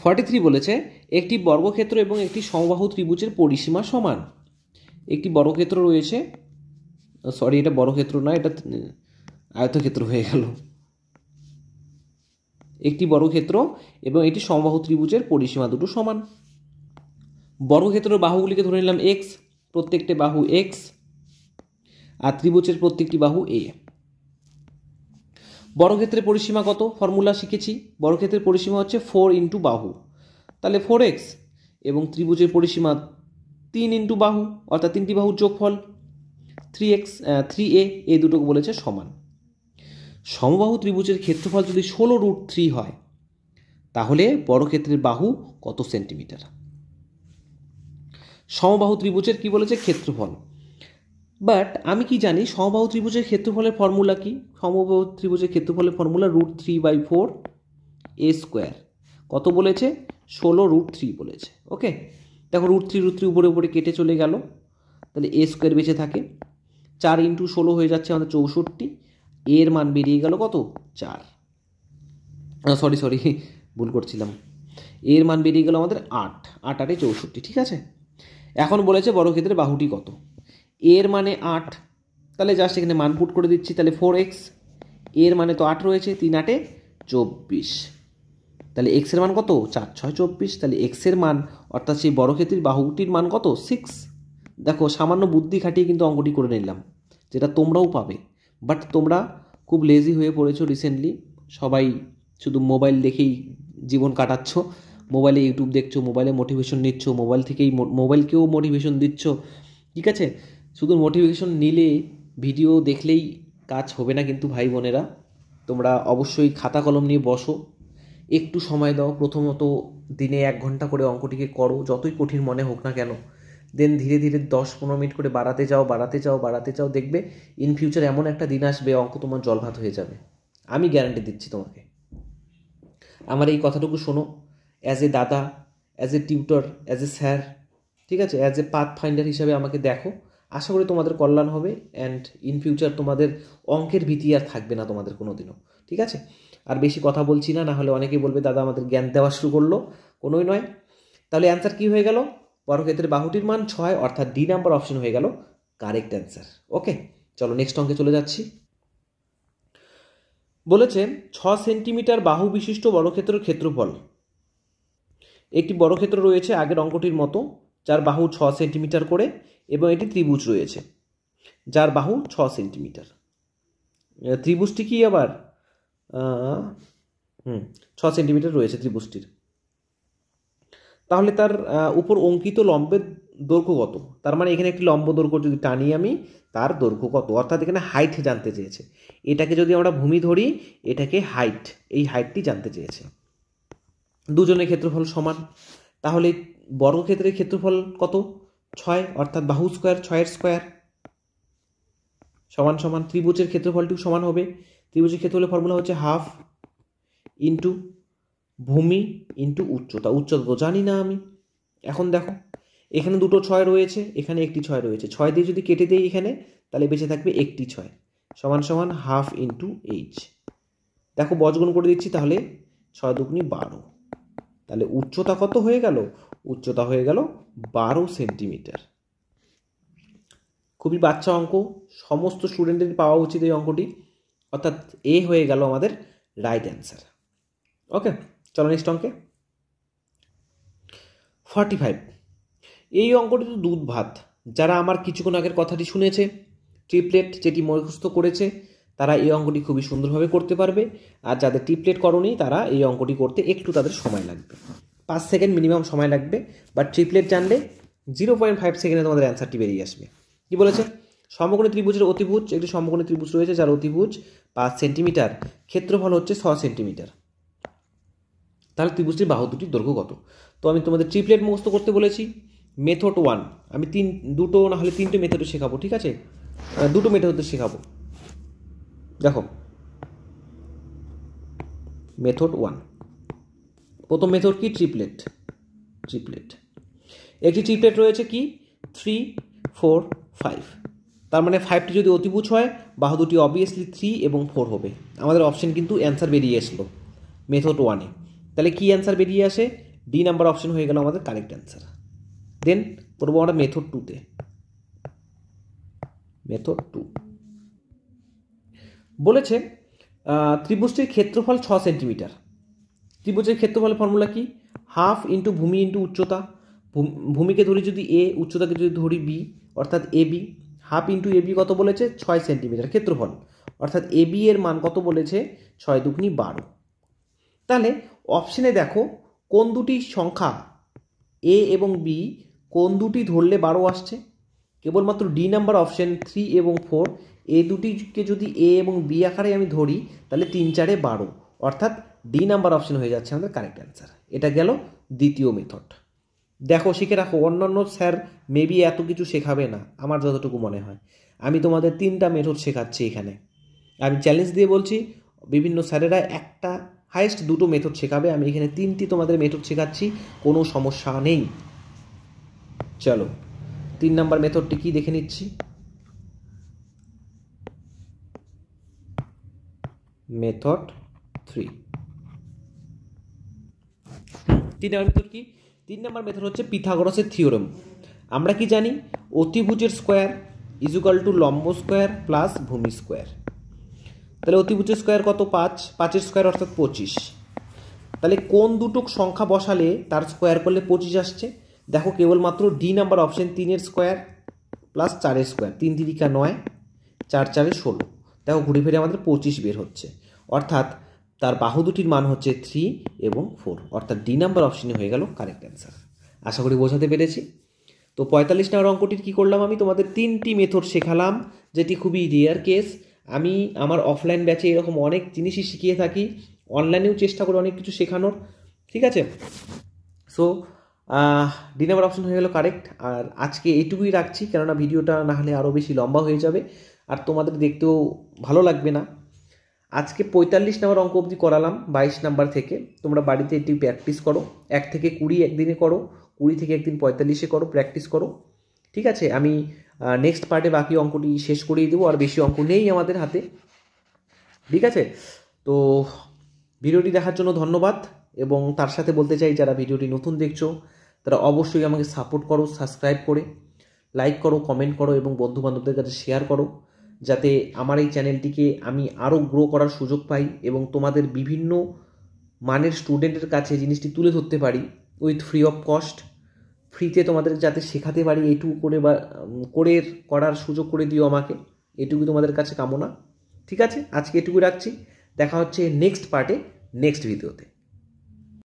43 বলেছে একটি বর্গক্ষেত্র এবং একটি সমবাহু ত্রিভুজের পরিসীমা সমান। একটি বর্গক্ষেত্র রয়েছে, সরি এটা বর্গক্ষেত্র না, এটা আয়তক্ষেত্র হয়ে গেল। একটি বর্গক্ষেত্র এবং একটি সমবাহু ত্রিভুজের পরিসীমা দুটো সমান। বর্গক্ষেত্রের বাহুগুলিকে ধরে নিলাম x, প্রত্যেকটি বাহু x, আর ত্রিভুজের প্রত্যেকটি বাহু a। বর্গক্ষেত্রের পরিসীমা কত? ফর্মুলা শিখেছি। বর্গক্ষেত্রের পরিসীমা হচ্ছে 4 × বাহু, তাহলে 4x, এবং ত্রিভুজের পরিসীমা 3 × বাহু, অর্থাৎ 3টি বাহুর যোগফল 3x 3a, এই দুটোকে বলেছে সমান। সমবাহু ত্রিভুজের ক্ষেত্রফল যদি 16√3 হয় তাহলে বর্গক্ষেত্রের বাহু কত সেন্টিমিটার? সমবাহু ত্রিভুজের কি বলেছে? ক্ষেত্রফল। বাট আমি কি জানি সমবাহু ত্রিভুজের ক্ষেত্রফলের ফর্মুলা কি? সমবাহু ত্রিভুজের ক্ষেত্রফলের ফর্মুলা √3/4 a²। কত বলেছে? 16√3 বলেছে। ওকে, দেখো √3 উপরে উপরে কেটে চলে গেল, তাহলে a² বেঁচে থাকে। 4 × 16 হয়ে যাচ্ছে আমাদের 64, এর মান বেরিয়ে গেল কত? 4। সরি ভুল করছিলাম, এর মান বেরিয়ে গেল আমাদের 8, 8 8 64, ঠিক আছে। এখন বলেছে বর্গক্ষেত্রের বাহুটি কত? এর মানে 8, তাহলে জাস্ট এখানে মান পুট করে দিচ্ছি, তাহলে 4x, এর মানে তো 8 রয়েছে, 3 8 24, তাহলে x এর মান কত? 4 6 24, তাহলে x এর মান অর্থাৎ সেই বর্গক্ষেত্রের বাহুটির মান কত? 6। দেখো সামান্য বুদ্ধি খাটিয়ে কিন্তু অঙ্কটি করে নিলাম, যেটা তোমরাও পাবে। বাট তোমরা খুব লেজি হয়ে পড়েছো রিসেন্টলি, সবাই শুধু মোবাইল দেখেই জীবন কাটাচ্ছ, মোবাইলে ইউটিউব দেখছো, মোবাইলে মোটিভেশন নিচ্ছ, মোবাইলকেও মোটিভেশন দিচ্ছ, ঠিক আছে। শুধু মোটিভেশন নিলে, ভিডিও দেখলেই কাজ হবে না কিন্তু ভাই বোনেরা, তোমরা অবশ্যই খাতা কলম নিয়ে বসো, একটু সময় দাও। প্রথমত দিনে 1 ঘন্টা করে অঙ্কটিকে করো, যতই কঠিন মনে হোক না কেন। দেন ধীরে ধীরে 10-15 মিনিট করে বাড়াতে যাও, দেখবে ইন ফিউচার এমন একটা দিন আসবে অঙ্ক তোমার জলভাত হয়ে যাবে, আমি গ্যারান্টি দিচ্ছি তোমাকে। আমার এই কথাটুকু শোনো, অ্যাজ এ দাদা, as a tutor, as a sir, ঠিক আছে, অ্যাজ এ পাথ ফাইন্ডার হিসাবে আমাকে দেখো। আশা করি তোমাদের কল্যাণ হবে অ্যান্ড ইন ফিউচার তোমাদের অঙ্কের ভীতি আর থাকবে না তোমাদের কোনো দিনও, ঠিক আছে। আর বেশি কথা বলছি না, না হলে অনেকেই বলবে দাদা আমাদের জ্ঞান দেওয়া শুরু করলো, কোনোই নয়। তাহলে অ্যান্সার কি হয়ে গেল? বর্গক্ষেত্রের বাহুটির মান 6, অর্থাৎ ডি নাম্বার অপশন হয়ে গেল কারেক্ট অ্যান্সার। ওকে, চলো নেক্সট অঙ্কে চলে যাচ্ছি। বলেছে 6 সেন্টিমিটার বাহু বিশিষ্ট বর্গক্ষেত্রের ক্ষেত্রফল। একটি বর্গক্ষেত্র রয়েছে আগের অঙ্কটির মতো, যার বাহু 6 সেন্টিমিটার করে এবং এটি ত্রিভুজ রয়েছে যার বাহু 6 সেন্টিমিটার। ত্রিভুজটি কি আবার 6 সেন্টিমিটার রয়েছে ত্রিভুজটির। তাহলে তার উপর অঙ্কিত লম্বের দৈর্ঘ্য কত? তার মানে এখানে একটি লম্ব দৈর্ঘ্য যদি টানি আমি, তার দৈর্ঘ্য কত, অর্থাৎ এখানে হাইট জানতে চেয়েছে। এটাকে যদি আমরা ভূমি ধরি, এটাকে হাইট, এই হাইটটি জানতে চেয়েছে। দুজনের ক্ষেত্রফল সমান, তাহলে বর্গক্ষেত্রের ক্ষেত্রফল কত? 6, অর্থাৎ বাহু স্কোয়ার 6 স্কোয়ার সমান সমান ত্রিভুজের ক্ষেত্রফলটিও সমান হবে। ত্রিভুজের ক্ষেত্রফলের ফর্মুলা হচ্ছে হাফ ইন্টু ভূমি ইন্টু উচ্চতা। উচ্চতা তো জানি না আমি। এখন দেখো এখানে দুটো 6 রয়েছে, এখানে একটি 6 রয়েছে, 6 দিয়ে যদি কেটে দেই এখানে, তাহলে বেঁচে থাকবে একটি 6 সমান সমান হাফ ইন্টু এইচ। দেখো বজগুণ করে দিচ্ছি, তাহলে 6 দুগুনি 12। তাহলে উচ্চতা কত হয়ে গেল? উচ্চতা হয়ে গেল 12 সেন্টিমিটার। খুবই বাচ্চা অঙ্ক, সমস্ত স্টুডেন্টের পাওয়া উচিত এই অঙ্কটি, অর্থাৎ এ হয়ে গেল আমাদের রাইট অ্যান্সার। ওকে, চলো নেক্সট অঙ্কে। 45। এই অঙ্কটি তো দুধ ভাত। যারা আমার কিছুক্ষণ আগের কথাটি শুনেছে, ট্রিপলেট যেটি মুখস্থ করেছে, তারা এই অঙ্কটি খুবই সুন্দরভাবে করতে পারবে। আর যাদের ট্রিপলেট করোনি, তারা এই অঙ্কটি করতে একটু তাদের সময় লাগবে, 5 সেকেন্ড মিনিমাম সময় লাগবে। বাট ট্রিপলেট জানলে 0.5 সেকেন্ডে তোমাদের অ্যান্সারটি বেরিয়ে আসবে। কি বলেছে? সমকোণী ত্রিভুজের অতিভুজ, একটি সমকোণী ত্রিভুজ রয়েছে যার অতিভুজ 5 সেন্টিমিটার, ক্ষেত্রফল হচ্ছে 6 সেন্টিমিটার। তাহলে ত্রিভুজটির বাহু দুটির দৈর্ঘ্য কত? তো আমি তোমাদের ট্রিপলেট মুখস্থ করতে বলেছি। মেথড 1 আমি দুটো না হলে 3টে মেথডে শেখাবো, ঠিক আছে? দুটো মেথডে শেখাবো। দেখো, মেথড 1, প্রথম মেথড কি? ট্রিপলেট। একটি ট্রিপলেট রয়েছে কি? 3, 4, 5। তার মানে 5টি যদি অতিভুজ হয়, বাহু দুটি অবভিয়াসলি 3 এবং 4 হবে। আমাদের অপশন কিন্তু অ্যান্সার বেরিয়ে আসলো মেথড 1-এ। তাহলে কি অ্যান্সার বেরিয়ে আসে? ডি নাম্বার অপশন হয়ে গেল আমাদের কারেক্ট অ্যান্সার। দেন করবো আমরা মেথড 2-তে। মেথড 2 বলেছে ত্রিভুজটির ক্ষেত্রফল 6 সেন্টিমিটার। ত্রিভুজের ক্ষেত্রফলের ফর্মুলা কি? হাফ ইন্টু ভূমি ইন্টু উচ্চতা। ভূমিকে ধরি যদি এ, উচ্চতাকে যদি ধরি বি, অর্থাৎ A B. Half into A B কত বলেছে? 6 সেন্টিমিটার ক্ষেত্রফল, অর্থাৎ এ বি এর মান কত বলেছে? 6 দুগুনি 12। তাহলে অপশনে দেখো কোন দুটি সংখ্যা এ এবং বি, কোন দুটি ধরলে 12 আসছে? কেবলমাত্র ডি নাম্বার অপশন 3 এবং 4, এই দুটিকে যদি এ এবং বি আকারে আমি ধরি, তাহলে 3 4 12, অর্থাৎ ডি নাম্বার অপশন হয়ে যাচ্ছে আমাদের কারেক্ট অ্যান্সার। এটা গেল দ্বিতীয় মেথড। দেখো শিখে রাখো, অন্যান্য স্যার মেবি এত কিছু শেখাবে না, আমার যতটুকু মনে হয়। আমি তোমাদের 3টা মেথড শেখাচ্ছি এখানে। আমি চ্যালেঞ্জ দিয়ে বলছি, বিভিন্ন স্যারেরা একটা হাইয়েস্ট 2টো মেথড শেখাবে, আমি এখানে 3টি তোমাদের মেথড শেখাচ্ছি, কোনো সমস্যা নেই। চলো 3 নাম্বার মেথডটি কি দেখে নিচ্ছি। মেথড 3। 3 নাম্বার মেথড কি? 3 নাম্বার মেথড হচ্ছে পিথাগোরাসের থিওরেম। আমরা কি জানি? অতিভুজের স্কোয়ার ইজ ইকুয়াল টু লম্ব স্কোয়ার প্লাস ভূমি স্কোয়ার। তাহলে অতিভুজের স্কোয়ার কত? 5, 5-এর স্কোয়ার অর্থাৎ 25। তাহলে কোন দুটো সংখ্যা বসালে তার স্কোয়ার করলে 25 আসছে? দেখো কেবলমাত্র ডি নাম্বার অপশন 3-এর স্কোয়ার প্লাস 4-এর স্কোয়ার, 3 3 9, 4 4 16। দেখো ঘুরে ফিরে আমাদের 25 বের হচ্ছে, অর্থাৎ তার বাহু দুটির মান হচ্ছে 3 এবং 4, অর্থাৎ ডি নাম্বার অপশনই হয়ে গেল কারেক্ট অ্যান্সার। আশা করি বোঝাতে পেরেছি। তো 45 নম্বর অঙ্কটির কী করলাম? আমি তোমাদের 3টি মেথড শেখালাম, যেটি খুবই রেয়ার কেস। আমি আমার অফলাইন ব্যাচে এরকম অনেক জিনিসই শিখিয়ে থাকি, অনলাইনেও চেষ্টা করি অনেক কিছু শেখানোর, ঠিক আছে? সো ডি নাম্বার অপশন হয়ে গেল কারেক্ট। আর আজকে এইটুকুই রাখছি, কেননা ভিডিওটা না হলে আরও বেশি লম্বা হয়ে যাবে আর তোমাদের দেখতেও ভালো লাগবে না। আজকে 45 নম্বর অঙ্ক অবধি করালাম 22 নাম্বার থেকে। তোমরা বাড়িতে এটি প্র্যাকটিস করো, 1 থেকে 20 একদিনে করো, 20 থেকে একদিন 45-এ করো, প্র্যাকটিস করো, ঠিক আছে? আমি নেক্সট পার্টে বাকি অঙ্কটি শেষ করিয়ে দেবো, আর বেশি অঙ্ক নেই আমাদের হাতে, ঠিক আছে? তো ভিডিওটি দেখার জন্য ধন্যবাদ, এবং তার সাথে বলতে চাই যারা ভিডিওটি নতুন দেখছো তারা অবশ্যই আমাকে সাপোর্ট করো, সাবস্ক্রাইব করে, লাইক করো, কমেন্ট করো এবং বন্ধুবান্ধবদের কাছে শেয়ার করো, যাতে আমার এই চ্যানেলটিকে আমি আরও গ্রো করার সুযোগ পাই এবং তোমাদের বিভিন্ন মানের স্টুডেন্টের কাছে জিনিসটি তুলে ধরতে পারি উইথ ফ্রি অফ কস্ট। ফ্রিতে তোমাদের যাতে শেখাতে পারি, এইটুকু করে বা করার সুযোগ করে দিও আমাকে, এটুকু তোমাদের কাছে কামনা, ঠিক আছে? আজকে এটুকু রাখছি, দেখা হচ্ছে নেক্সট পার্টে, নেক্সট ভিডিওতে।